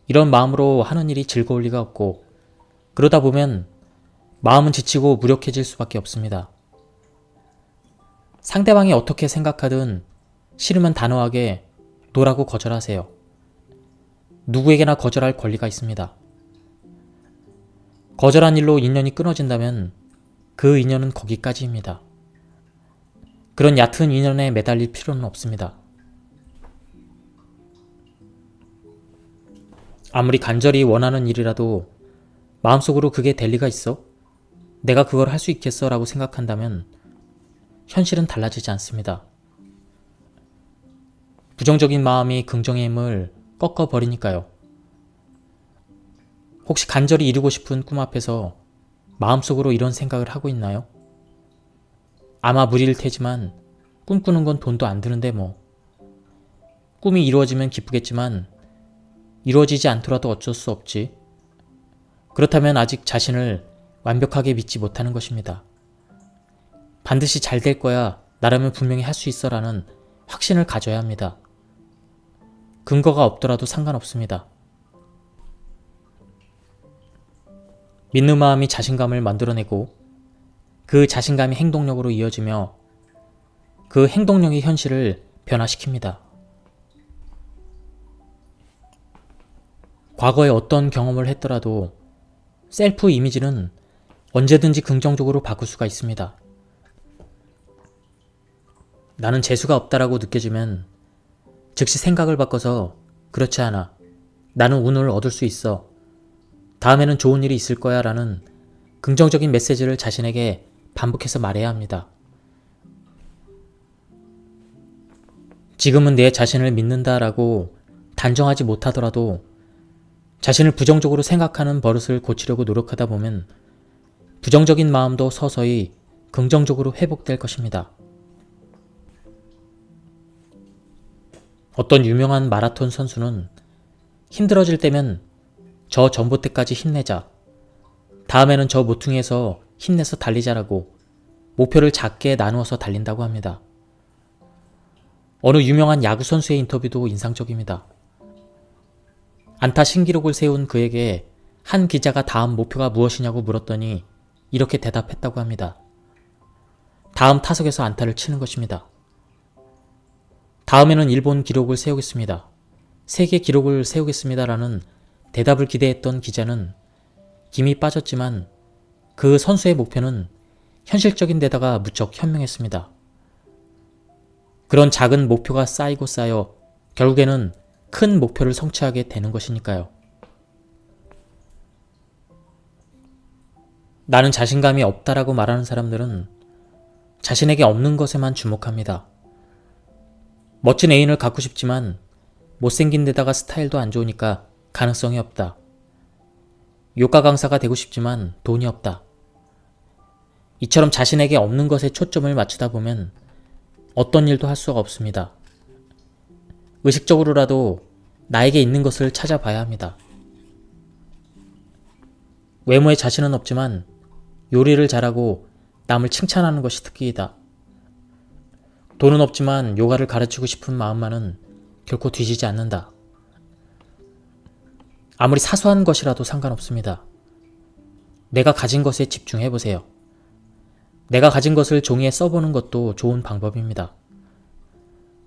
이런 마음으로 하는 일이 즐거울 리가 없고 그러다 보면 마음은 지치고 무력해질 수밖에 없습니다. 상대방이 어떻게 생각하든 싫으면 단호하게 노라고 거절하세요. 누구에게나 거절할 권리가 있습니다. 거절한 일로 인연이 끊어진다면 그 인연은 거기까지입니다. 그런 얕은 인연에 매달릴 필요는 없습니다. 아무리 간절히 원하는 일이라도 마음속으로 그게 될 리가 있어? 내가 그걸 할 수 있겠어? 라고 생각한다면 현실은 달라지지 않습니다. 부정적인 마음이 긍정의 힘을 꺾어버리니까요. 혹시 간절히 이루고 싶은 꿈 앞에서 마음속으로 이런 생각을 하고 있나요? 아마 무리일 테지만 꿈꾸는 건 돈도 안 드는데 뭐. 꿈이 이루어지면 기쁘겠지만 이루어지지 않더라도 어쩔 수 없지. 그렇다면 아직 자신을 완벽하게 믿지 못하는 것입니다. 반드시 잘 될 거야. 나라면 분명히 할 수 있어 라는 확신을 가져야 합니다. 근거가 없더라도 상관없습니다. 믿는 마음이 자신감을 만들어내고 그 자신감이 행동력으로 이어지며 그 행동력이 현실을 변화시킵니다. 과거에 어떤 경험을 했더라도 셀프 이미지는 언제든지 긍정적으로 바꿀 수가 있습니다. 나는 재수가 없다라고 느껴지면 즉시 생각을 바꿔서 그렇지 않아. 나는 운을 얻을 수 있어. 다음에는 좋은 일이 있을 거야 라는 긍정적인 메시지를 자신에게 반복해서 말해야 합니다. 지금은 내 자신을 믿는다라고 단정하지 못하더라도 자신을 부정적으로 생각하는 버릇을 고치려고 노력하다 보면 부정적인 마음도 서서히 긍정적으로 회복될 것입니다. 어떤 유명한 마라톤 선수는 힘들어질 때면 저 전봇대까지 힘내자. 다음에는 저 모퉁이에서 힘내서 달리자라고 목표를 작게 나누어서 달린다고 합니다. 어느 유명한 야구 선수의 인터뷰도 인상적입니다. 안타 신기록을 세운 그에게 한 기자가 다음 목표가 무엇이냐고 물었더니 이렇게 대답했다고 합니다. 다음 타석에서 안타를 치는 것입니다. 다음에는 일본 기록을 세우겠습니다. 세계 기록을 세우겠습니다라는 대답을 기대했던 기자는 김이 빠졌지만 그 선수의 목표는 현실적인 데다가 무척 현명했습니다. 그런 작은 목표가 쌓이고 쌓여 결국에는 큰 목표를 성취하게 되는 것이니까요. 나는 자신감이 없다라고 말하는 사람들은 자신에게 없는 것에만 주목합니다. 멋진 애인을 갖고 싶지만 못생긴 데다가 스타일도 안 좋으니까 가능성이 없다. 요가 강사가 되고 싶지만 돈이 없다. 이처럼 자신에게 없는 것에 초점을 맞추다 보면 어떤 일도 할 수가 없습니다. 의식적으로라도 나에게 있는 것을 찾아봐야 합니다. 외모에 자신은 없지만 요리를 잘하고 남을 칭찬하는 것이 특기이다. 돈은 없지만 요가를 가르치고 싶은 마음만은 결코 뒤지지 않는다. 아무리 사소한 것이라도 상관없습니다. 내가 가진 것에 집중해보세요. 내가 가진 것을 종이에 써보는 것도 좋은 방법입니다.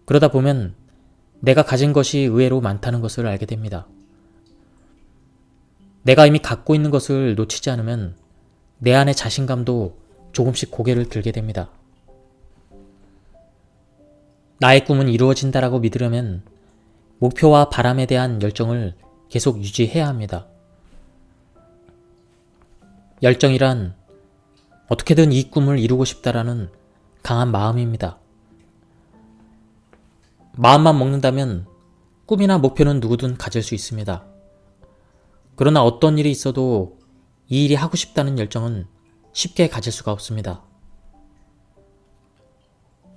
그러다 보면 내가 가진 것이 의외로 많다는 것을 알게 됩니다. 내가 이미 갖고 있는 것을 놓치지 않으면 내 안의 자신감도 조금씩 고개를 들게 됩니다. 나의 꿈은 이루어진다라고 믿으려면 목표와 바람에 대한 열정을 계속 유지해야 합니다. 열정이란 어떻게든 이 꿈을 이루고 싶다라는 강한 마음입니다. 마음만 먹는다면 꿈이나 목표는 누구든 가질 수 있습니다. 그러나 어떤 일이 있어도 이 일이 하고 싶다는 열정은 쉽게 가질 수가 없습니다.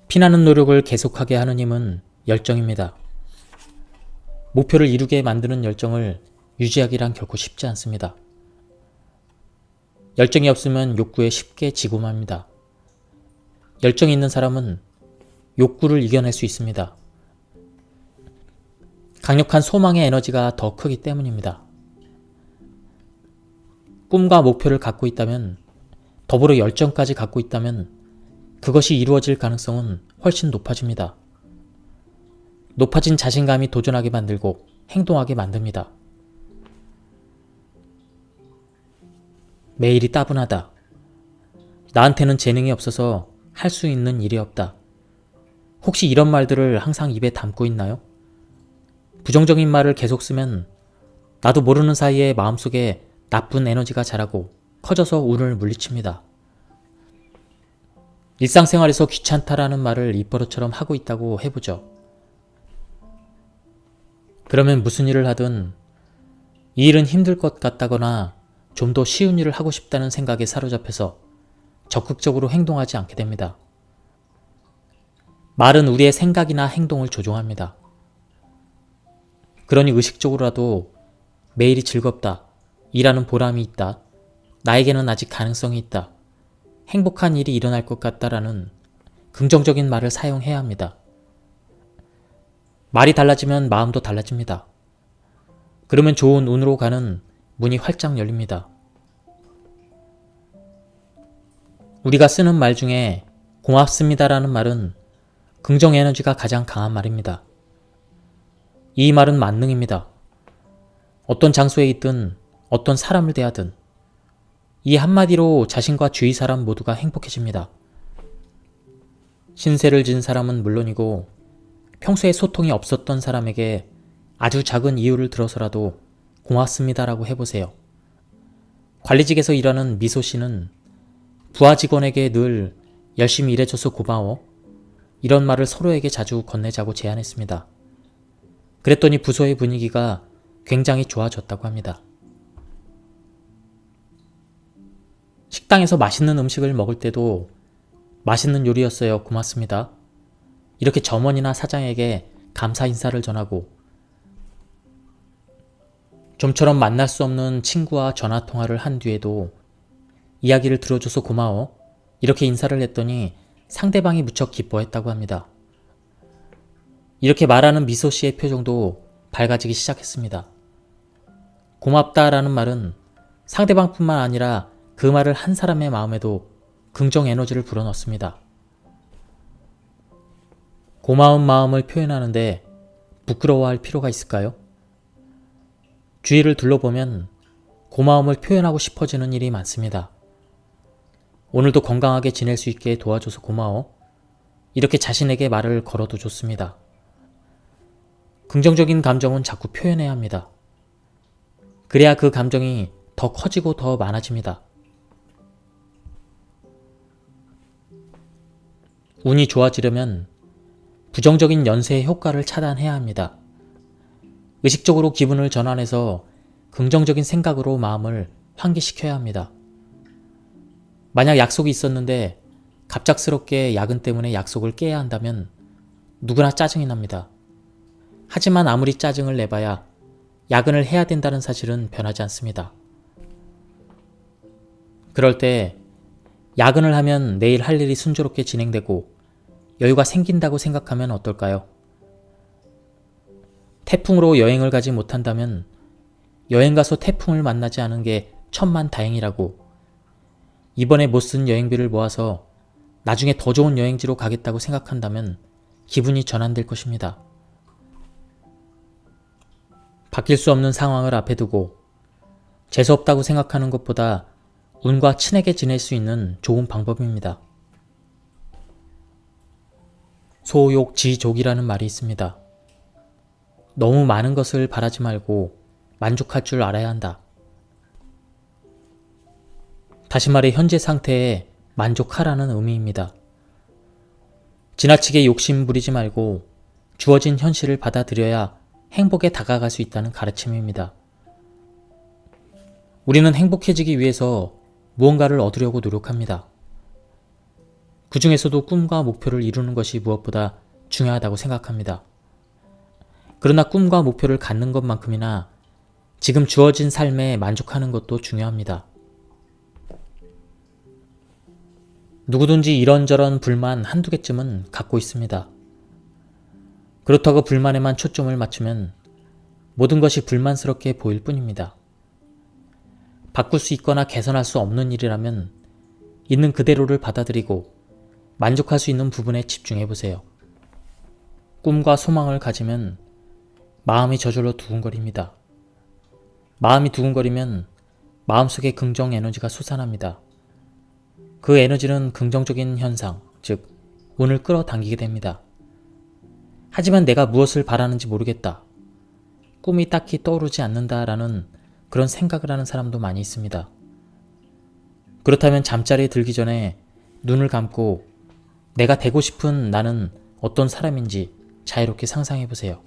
피나는 노력을 계속하게 하는 힘은 열정입니다. 목표를 이루게 만드는 열정을 유지하기란 결코 쉽지 않습니다. 열정이 없으면 욕구에 쉽게 지고 맙니다. 열정이 있는 사람은 욕구를 이겨낼 수 있습니다. 강력한 소망의 에너지가 더 크기 때문입니다. 꿈과 목표를 갖고 있다면, 더불어 열정까지 갖고 있다면 그것이 이루어질 가능성은 훨씬 높아집니다. 높아진 자신감이 도전하게 만들고 행동하게 만듭니다. 매일이 따분하다. 나한테는 재능이 없어서 할 수 있는 일이 없다. 혹시 이런 말들을 항상 입에 담고 있나요? 부정적인 말을 계속 쓰면 나도 모르는 사이에 마음속에 나쁜 에너지가 자라고 커져서 운을 물리칩니다. 일상생활에서 귀찮다라는 말을 입버릇처럼 하고 있다고 해보죠. 그러면 무슨 일을 하든 이 일은 힘들 것 같다거나 좀 더 쉬운 일을 하고 싶다는 생각에 사로잡혀서 적극적으로 행동하지 않게 됩니다. 말은 우리의 생각이나 행동을 조종합니다. 그러니 의식적으로라도 매일이 즐겁다, 일하는 보람이 있다, 나에게는 아직 가능성이 있다, 행복한 일이 일어날 것 같다라는 긍정적인 말을 사용해야 합니다. 말이 달라지면 마음도 달라집니다. 그러면 좋은 운으로 가는 문이 활짝 열립니다. 우리가 쓰는 말 중에 고맙습니다라는 말은 긍정 에너지가 가장 강한 말입니다. 이 말은 만능입니다. 어떤 장소에 있든 어떤 사람을 대하든 이 한마디로 자신과 주위 사람 모두가 행복해집니다. 신세를 진 사람은 물론이고 평소에 소통이 없었던 사람에게 아주 작은 이유를 들어서라도 고맙습니다라고 해보세요. 관리직에서 일하는 미소 씨는 부하 직원에게 늘 열심히 일해줘서 고마워, 이런 말을 서로에게 자주 건네자고 제안했습니다. 그랬더니 부서의 분위기가 굉장히 좋아졌다고 합니다. 식당에서 맛있는 음식을 먹을 때도 맛있는 요리였어요, 고맙습니다, 이렇게 점원이나 사장에게 감사 인사를 전하고, 좀처럼 만날 수 없는 친구와 전화통화를 한 뒤에도 이야기를 들어줘서 고마워, 이렇게 인사를 했더니 상대방이 무척 기뻐했다고 합니다. 이렇게 말하는 미소 씨의 표정도 밝아지기 시작했습니다. 고맙다라는 말은 상대방뿐만 아니라 그 말을 한 사람의 마음에도 긍정 에너지를 불어넣습니다. 고마운 마음을 표현하는데 부끄러워할 필요가 있을까요? 주위를 둘러보면 고마움을 표현하고 싶어지는 일이 많습니다. 오늘도 건강하게 지낼 수 있게 도와줘서 고마워, 이렇게 자신에게 말을 걸어도 좋습니다. 긍정적인 감정은 자꾸 표현해야 합니다. 그래야 그 감정이 더 커지고 더 많아집니다. 운이 좋아지려면 부정적인 연쇄의 효과를 차단해야 합니다. 의식적으로 기분을 전환해서 긍정적인 생각으로 마음을 환기시켜야 합니다. 만약 약속이 있었는데 갑작스럽게 야근 때문에 약속을 깨야 한다면 누구나 짜증이 납니다. 하지만 아무리 짜증을 내봐야 야근을 해야 된다는 사실은 변하지 않습니다. 그럴 때 야근을 하면 내일 할 일이 순조롭게 진행되고 여유가 생긴다고 생각하면 어떨까요? 태풍으로 여행을 가지 못한다면 여행 가서 태풍을 만나지 않은 게 천만다행이라고, 이번에 못 쓴 여행비를 모아서 나중에 더 좋은 여행지로 가겠다고 생각한다면 기분이 전환될 것입니다. 바뀔 수 없는 상황을 앞에 두고 재수없다고 생각하는 것보다 운과 친하게 지낼 수 있는 좋은 방법입니다. 소욕지족이라는 말이 있습니다. 너무 많은 것을 바라지 말고 만족할 줄 알아야 한다. 다시 말해 현재 상태에 만족하라는 의미입니다. 지나치게 욕심 부리지 말고 주어진 현실을 받아들여야 행복에 다가갈 수 있다는 가르침입니다. 우리는 행복해지기 위해서 무언가를 얻으려고 노력합니다. 그 중에서도 꿈과 목표를 이루는 것이 무엇보다 중요하다고 생각합니다. 그러나 꿈과 목표를 갖는 것만큼이나 지금 주어진 삶에 만족하는 것도 중요합니다. 누구든지 이런저런 불만 한두 개쯤은 갖고 있습니다. 그렇다고 불만에만 초점을 맞추면 모든 것이 불만스럽게 보일 뿐입니다. 바꿀 수 있거나 개선할 수 없는 일이라면 있는 그대로를 받아들이고 만족할 수 있는 부분에 집중해 보세요. 꿈과 소망을 가지면 마음이 저절로 두근거립니다. 마음이 두근거리면 마음속에 긍정 에너지가 솟아납니다. 그 에너지는 긍정적인 현상, 즉 운을 끌어당기게 됩니다. 하지만 내가 무엇을 바라는지 모르겠다, 꿈이 딱히 떠오르지 않는다라는 그런 생각을 하는 사람도 많이 있습니다. 그렇다면 잠자리에 들기 전에 눈을 감고 내가 되고 싶은 나는 어떤 사람인지 자유롭게 상상해 보세요.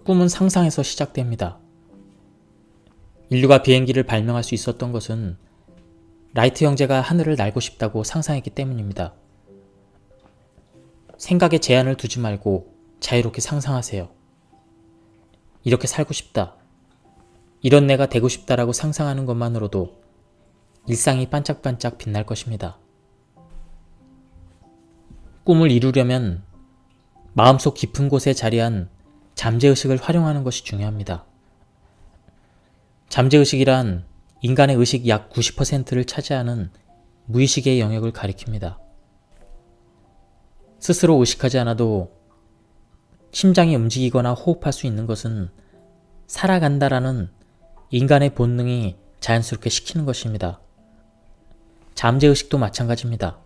꿈은 상상에서 시작됩니다. 인류가 비행기를 발명할 수 있었던 것은 라이트 형제가 하늘을 날고 싶다고 상상했기 때문입니다. 생각에 제한을 두지 말고 자유롭게 상상하세요. 이렇게 살고 싶다, 이런 내가 되고 싶다라고 상상하는 것만으로도 일상이 반짝반짝 빛날 것입니다. 꿈을 이루려면 마음속 깊은 곳에 자리한 잠재의식을 활용하는 것이 중요합니다. 잠재의식이란 인간의 의식 약 90%를 차지하는 무의식의 영역을 가리킵니다. 스스로 의식하지 않아도 심장이 움직이거나 호흡할 수 있는 것은 살아간다라는 인간의 본능이 자연스럽게 시키는 것입니다. 잠재의식도 마찬가지입니다.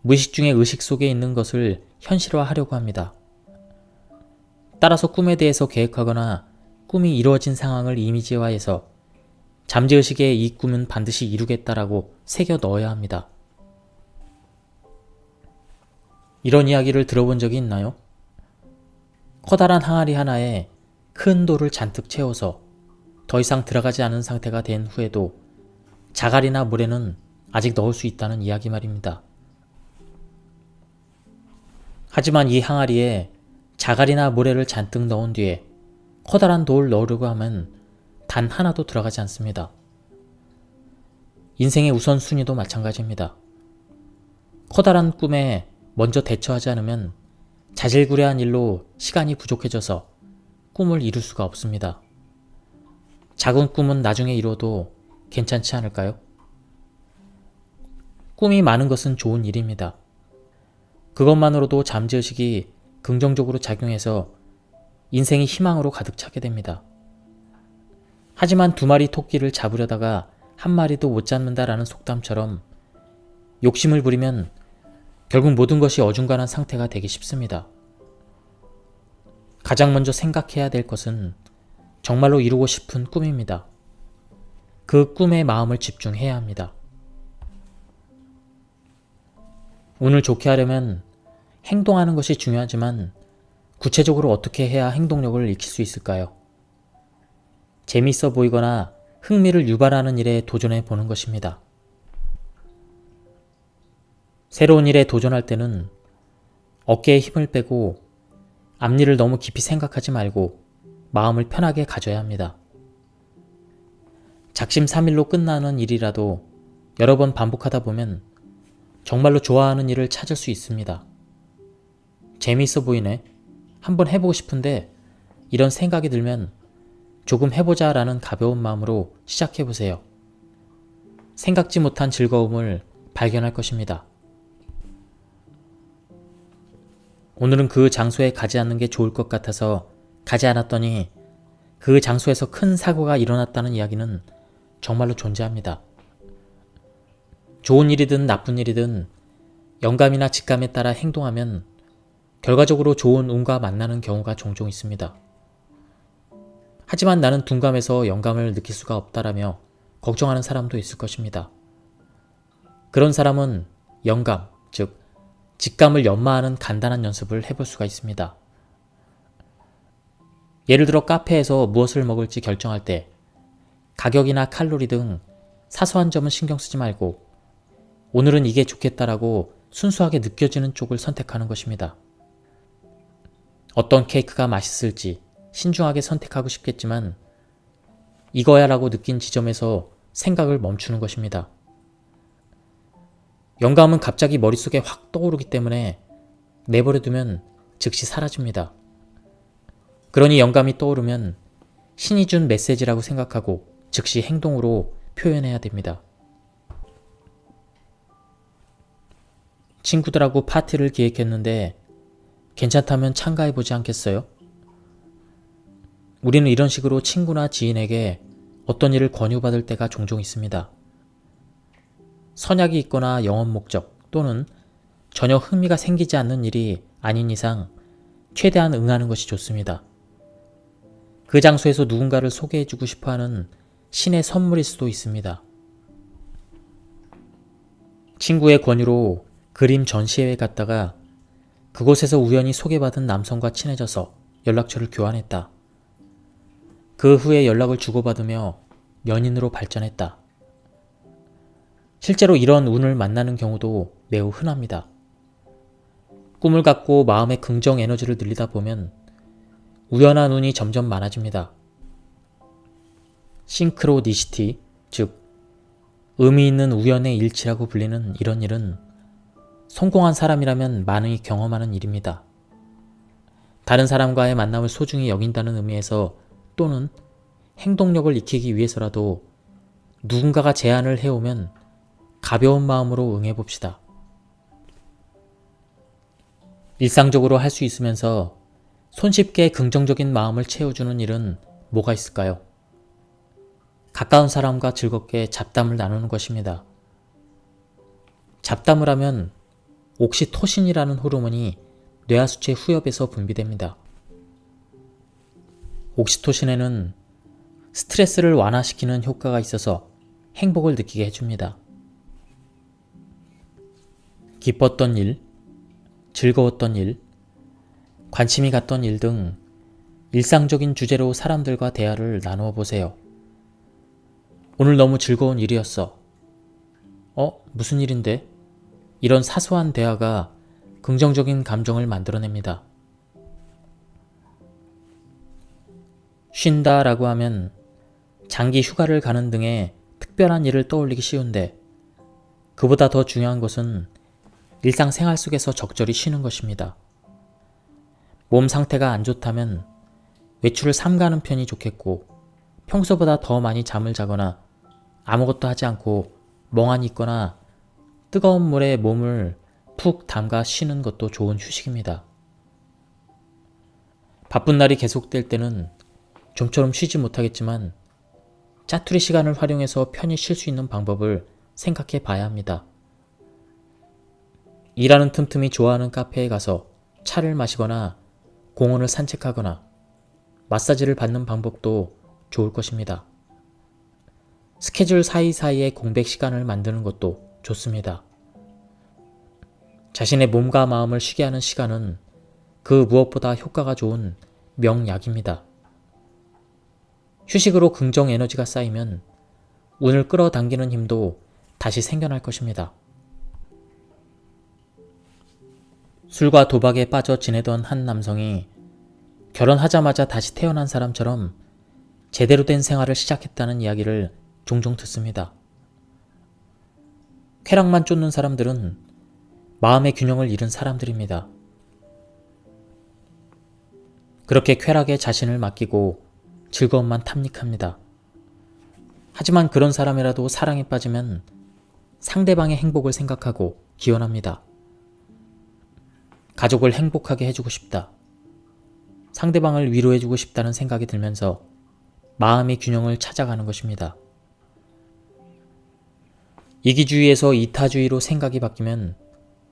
무의식 중에 의식 속에 있는 것을 현실화하려고 합니다. 따라서 꿈에 대해서 계획하거나 꿈이 이루어진 상황을 이미지화해서 잠재의식에 이 꿈은 반드시 이루겠다라고 새겨 넣어야 합니다. 이런 이야기를 들어본 적이 있나요? 커다란 항아리 하나에 큰 돌을 잔뜩 채워서 더 이상 들어가지 않은 상태가 된 후에도 자갈이나 모래는 아직 넣을 수 있다는 이야기 말입니다. 하지만 이 항아리에 자갈이나 모래를 잔뜩 넣은 뒤에 커다란 돌을 넣으려고 하면 단 하나도 들어가지 않습니다. 인생의 우선순위도 마찬가지입니다. 커다란 꿈에 먼저 대처하지 않으면 자질구레한 일로 시간이 부족해져서 꿈을 이룰 수가 없습니다. 작은 꿈은 나중에 이뤄도 괜찮지 않을까요? 꿈이 많은 것은 좋은 일입니다. 그것만으로도 잠재의식이 긍정적으로 작용해서 인생이 희망으로 가득 차게 됩니다. 하지만 2마리 토끼를 잡으려다가 1마리도 못 잡는다라는 속담처럼 욕심을 부리면 결국 모든 것이 어중간한 상태가 되기 쉽습니다. 가장 먼저 생각해야 될 것은 정말로 이루고 싶은 꿈입니다. 그 꿈에 마음을 집중해야 합니다. 운을 좋게 하려면 행동하는 것이 중요하지만 구체적으로 어떻게 해야 행동력을 익힐 수 있을까요? 재미있어 보이거나 흥미를 유발하는 일에 도전해 보는 것입니다. 새로운 일에 도전할 때는 어깨에 힘을 빼고 앞일을 너무 깊이 생각하지 말고 마음을 편하게 가져야 합니다. 작심삼일로 끝나는 일이라도 여러 번 반복하다 보면 정말로 좋아하는 일을 찾을 수 있습니다. 재미있어 보이네. 한번 해보고 싶은데 이런 생각이 들면 조금 해보자 라는 가벼운 마음으로 시작해보세요. 생각지 못한 즐거움을 발견할 것입니다. 오늘은 그 장소에 가지 않는 게 좋을 것 같아서 가지 않았더니 그 장소에서 큰 사고가 일어났다는 이야기는 정말로 존재합니다. 좋은 일이든 나쁜 일이든 영감이나 직감에 따라 행동하면 결과적으로 좋은 운과 만나는 경우가 종종 있습니다. 하지만 나는 둔감해서 영감을 느낄 수가 없다라며 걱정하는 사람도 있을 것입니다. 그런 사람은 영감, 즉 직감을 연마하는 간단한 연습을 해볼 수가 있습니다. 예를 들어 카페에서 무엇을 먹을지 결정할 때 가격이나 칼로리 등 사소한 점은 신경 쓰지 말고 오늘은 이게 좋겠다라고 순수하게 느껴지는 쪽을 선택하는 것입니다. 어떤 케이크가 맛있을지 신중하게 선택하고 싶겠지만 이거야 라고 느낀 지점에서 생각을 멈추는 것입니다. 영감은 갑자기 머릿속에 확 떠오르기 때문에 내버려두면 즉시 사라집니다. 그러니 영감이 떠오르면 신이 준 메시지라고 생각하고 즉시 행동으로 표현해야 됩니다. 친구들하고 파티를 기획했는데 괜찮다면 참가해보지 않겠어요? 우리는 이런 식으로 친구나 지인에게 어떤 일을 권유받을 때가 종종 있습니다. 선약이 있거나 영업 목적 또는 전혀 흥미가 생기지 않는 일이 아닌 이상 최대한 응하는 것이 좋습니다. 그 장소에서 누군가를 소개해주고 싶어하는 신의 선물일 수도 있습니다. 친구의 권유로 그림 전시회에 갔다가 그곳에서 우연히 소개받은 남성과 친해져서 연락처를 교환했다. 그 후에 연락을 주고받으며 연인으로 발전했다. 실제로 이런 운을 만나는 경우도 매우 흔합니다. 꿈을 갖고 마음의 긍정 에너지를 늘리다 보면 우연한 운이 점점 많아집니다. 싱크로니시티, 즉 의미 있는 우연의 일치라고 불리는 이런 일은 성공한 사람이라면 많이 경험하는 일입니다. 다른 사람과의 만남을 소중히 여긴다는 의미에서 또는 행동력을 익히기 위해서라도 누군가가 제안을 해오면 가벼운 마음으로 응해봅시다. 일상적으로 할 수 있으면서 손쉽게 긍정적인 마음을 채워주는 일은 뭐가 있을까요? 가까운 사람과 즐겁게 잡담을 나누는 것입니다. 잡담을 하면 옥시토신이라는 호르몬이 뇌하수체 후엽에서 분비됩니다. 옥시토신에는 스트레스를 완화시키는 효과가 있어서 행복을 느끼게 해줍니다. 기뻤던 일, 즐거웠던 일, 관심이 갔던 일 등 일상적인 주제로 사람들과 대화를 나누어 보세요. 오늘 너무 즐거운 일이었어. 무슨 일인데? 이런 사소한 대화가 긍정적인 감정을 만들어냅니다. 쉰다 라고 하면 장기 휴가를 가는 등의 특별한 일을 떠올리기 쉬운데 그보다 더 중요한 것은 일상생활 속에서 적절히 쉬는 것입니다. 몸 상태가 안 좋다면 외출을 삼가는 편이 좋겠고 평소보다 더 많이 잠을 자거나 아무것도 하지 않고 멍하니 있거나 뜨거운 물에 몸을 푹 담가 쉬는 것도 좋은 휴식입니다. 바쁜 날이 계속될 때는 좀처럼 쉬지 못하겠지만 짜투리 시간을 활용해서 편히 쉴 수 있는 방법을 생각해 봐야 합니다. 일하는 틈틈이 좋아하는 카페에 가서 차를 마시거나 공원을 산책하거나 마사지를 받는 방법도 좋을 것입니다. 스케줄 사이사이에 공백 시간을 만드는 것도 좋습니다. 자신의 몸과 마음을 쉬게 하는 시간은 그 무엇보다 효과가 좋은 명약입니다. 휴식으로 긍정 에너지가 쌓이면 운을 끌어당기는 힘도 다시 생겨날 것입니다. 술과 도박에 빠져 지내던 한 남성이 결혼하자마자 다시 태어난 사람처럼 제대로 된 생활을 시작했다는 이야기를 종종 듣습니다. 쾌락만 쫓는 사람들은 마음의 균형을 잃은 사람들입니다. 그렇게 쾌락에 자신을 맡기고 즐거움만 탐닉합니다. 하지만 그런 사람이라도 사랑에 빠지면 상대방의 행복을 생각하고 기원합니다. 가족을 행복하게 해주고 싶다. 상대방을 위로해주고 싶다는 생각이 들면서 마음의 균형을 찾아가는 것입니다. 이기주의에서 이타주의로 생각이 바뀌면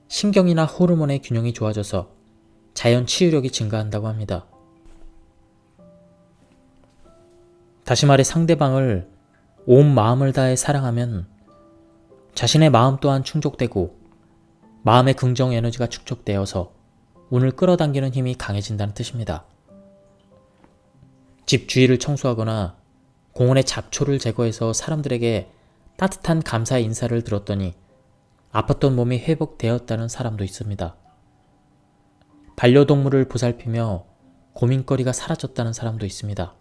신경이나 호르몬의 균형이 좋아져서 자연 치유력이 증가한다고 합니다. 다시 말해 상대방을 온 마음을 다해 사랑하면 자신의 마음 또한 충족되고 마음의 긍정 에너지가 축적되어서 운을 끌어당기는 힘이 강해진다는 뜻입니다. 집 주위를 청소하거나 공원의 잡초를 제거해서 사람들에게 따뜻한 감사의 인사를 들었더니 아팠던 몸이 회복되었다는 사람도 있습니다. 반려동물을 보살피며 고민거리가 사라졌다는 사람도 있습니다.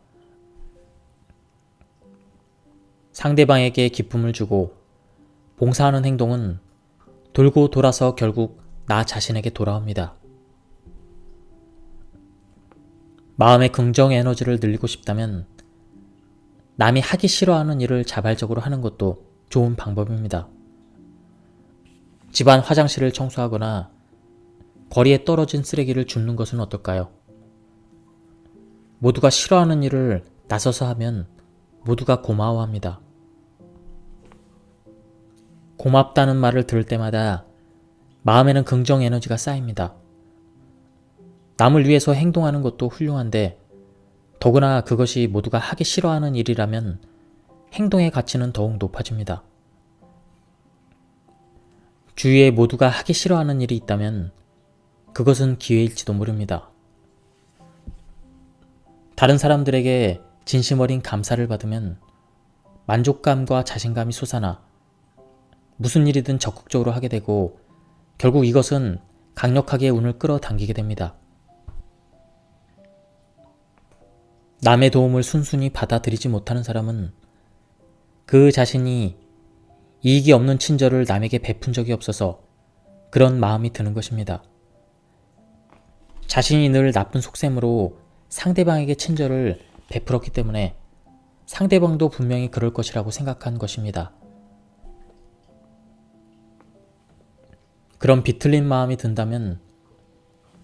상대방에게 기쁨을 주고 봉사하는 행동은 돌고 돌아서 결국 나 자신에게 돌아옵니다. 마음의 긍정 에너지를 늘리고 싶다면 남이 하기 싫어하는 일을 자발적으로 하는 것도 좋은 방법입니다. 집안 화장실을 청소하거나 거리에 떨어진 쓰레기를 줍는 것은 어떨까요? 모두가 싫어하는 일을 나서서 하면 모두가 고마워합니다. 고맙다는 말을 들을 때마다 마음에는 긍정 에너지가 쌓입니다. 남을 위해서 행동하는 것도 훌륭한데 더구나 그것이 모두가 하기 싫어하는 일이라면 행동의 가치는 더욱 높아집니다. 주위에 모두가 하기 싫어하는 일이 있다면 그것은 기회일지도 모릅니다. 다른 사람들에게 진심 어린 감사를 받으면 만족감과 자신감이 솟아나 무슨 일이든 적극적으로 하게 되고 결국 이것은 강력하게 운을 끌어당기게 됩니다. 남의 도움을 순순히 받아들이지 못하는 사람은 그 자신이 이익이 없는 친절을 남에게 베푼 적이 없어서 그런 마음이 드는 것입니다. 자신이 늘 나쁜 속셈으로 상대방에게 친절을 베풀었기 때문에 상대방도 분명히 그럴 것이라고 생각한 것입니다. 그런 비틀린 마음이 든다면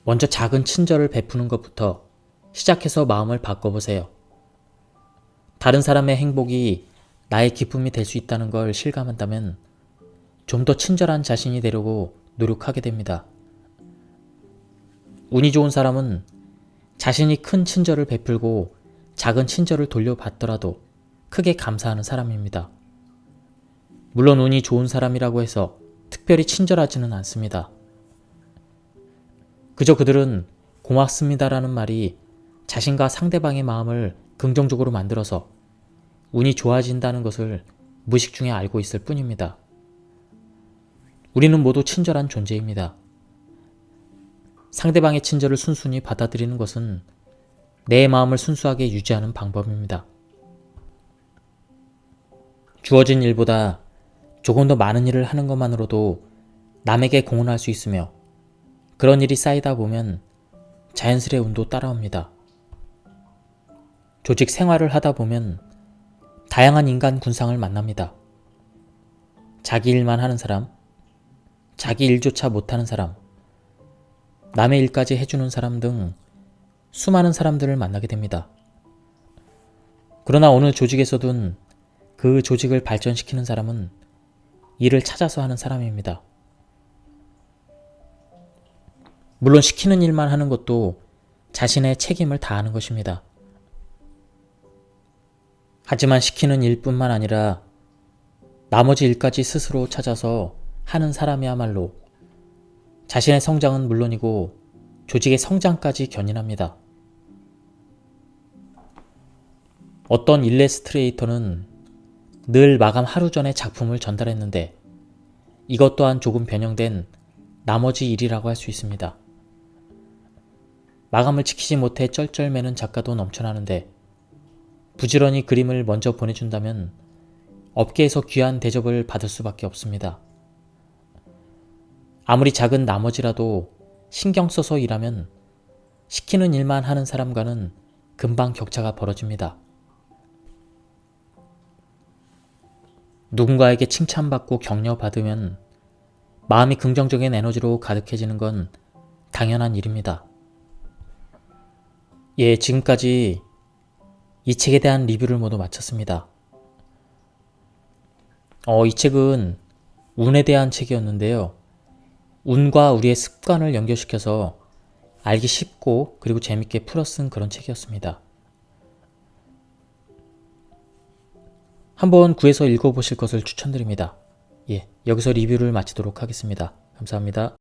먼저 작은 친절을 베푸는 것부터 시작해서 마음을 바꿔보세요. 다른 사람의 행복이 나의 기쁨이 될 수 있다는 걸 실감한다면 좀 더 친절한 자신이 되려고 노력하게 됩니다. 운이 좋은 사람은 자신이 큰 친절을 베풀고 작은 친절을 돌려받더라도 크게 감사하는 사람입니다. 물론 운이 좋은 사람이라고 해서 특별히 친절하지는 않습니다. 그저 그들은 고맙습니다라는 말이 자신과 상대방의 마음을 긍정적으로 만들어서 운이 좋아진다는 것을 무의식 중에 알고 있을 뿐입니다. 우리는 모두 친절한 존재입니다. 상대방의 친절을 순순히 받아들이는 것은 내 마음을 순수하게 유지하는 방법입니다. 주어진 일보다 조금 더 많은 일을 하는 것만으로도 남에게 공헌할 수 있으며 그런 일이 쌓이다 보면 자연스레 운도 따라옵니다. 조직 생활을 하다 보면 다양한 인간 군상을 만납니다. 자기 일만 하는 사람, 자기 일조차 못하는 사람, 남의 일까지 해주는 사람 등 수많은 사람들을 만나게 됩니다. 그러나 어느 조직에서든 그 조직을 발전시키는 사람은 일을 찾아서 하는 사람입니다. 물론 시키는 일만 하는 것도 자신의 책임을 다하는 것입니다. 하지만 시키는 일뿐만 아니라 나머지 일까지 스스로 찾아서 하는 사람이야말로 자신의 성장은 물론이고 조직의 성장까지 견인합니다. 어떤 일러스트레이터는 늘 마감 하루 전에 작품을 전달했는데 이것 또한 조금 변형된 나머지 일이라고 할 수 있습니다. 마감을 지키지 못해 쩔쩔매는 작가도 넘쳐나는데 부지런히 그림을 먼저 보내준다면 업계에서 귀한 대접을 받을 수밖에 없습니다. 아무리 작은 나머지라도 신경 써서 일하면 시키는 일만 하는 사람과는 금방 격차가 벌어집니다. 누군가에게 칭찬받고 격려받으면 마음이 긍정적인 에너지로 가득해지는 건 당연한 일입니다. 예, 지금까지 이 책에 대한 리뷰를 모두 마쳤습니다. 이 책은 운에 대한 책이었는데요. 운과 우리의 습관을 연결시켜서 알기 쉽고 그리고 재밌게 풀어 쓴 그런 책이었습니다. 한번 구해서 읽어보실 것을 추천드립니다. 예, 여기서 리뷰를 마치도록 하겠습니다. 감사합니다.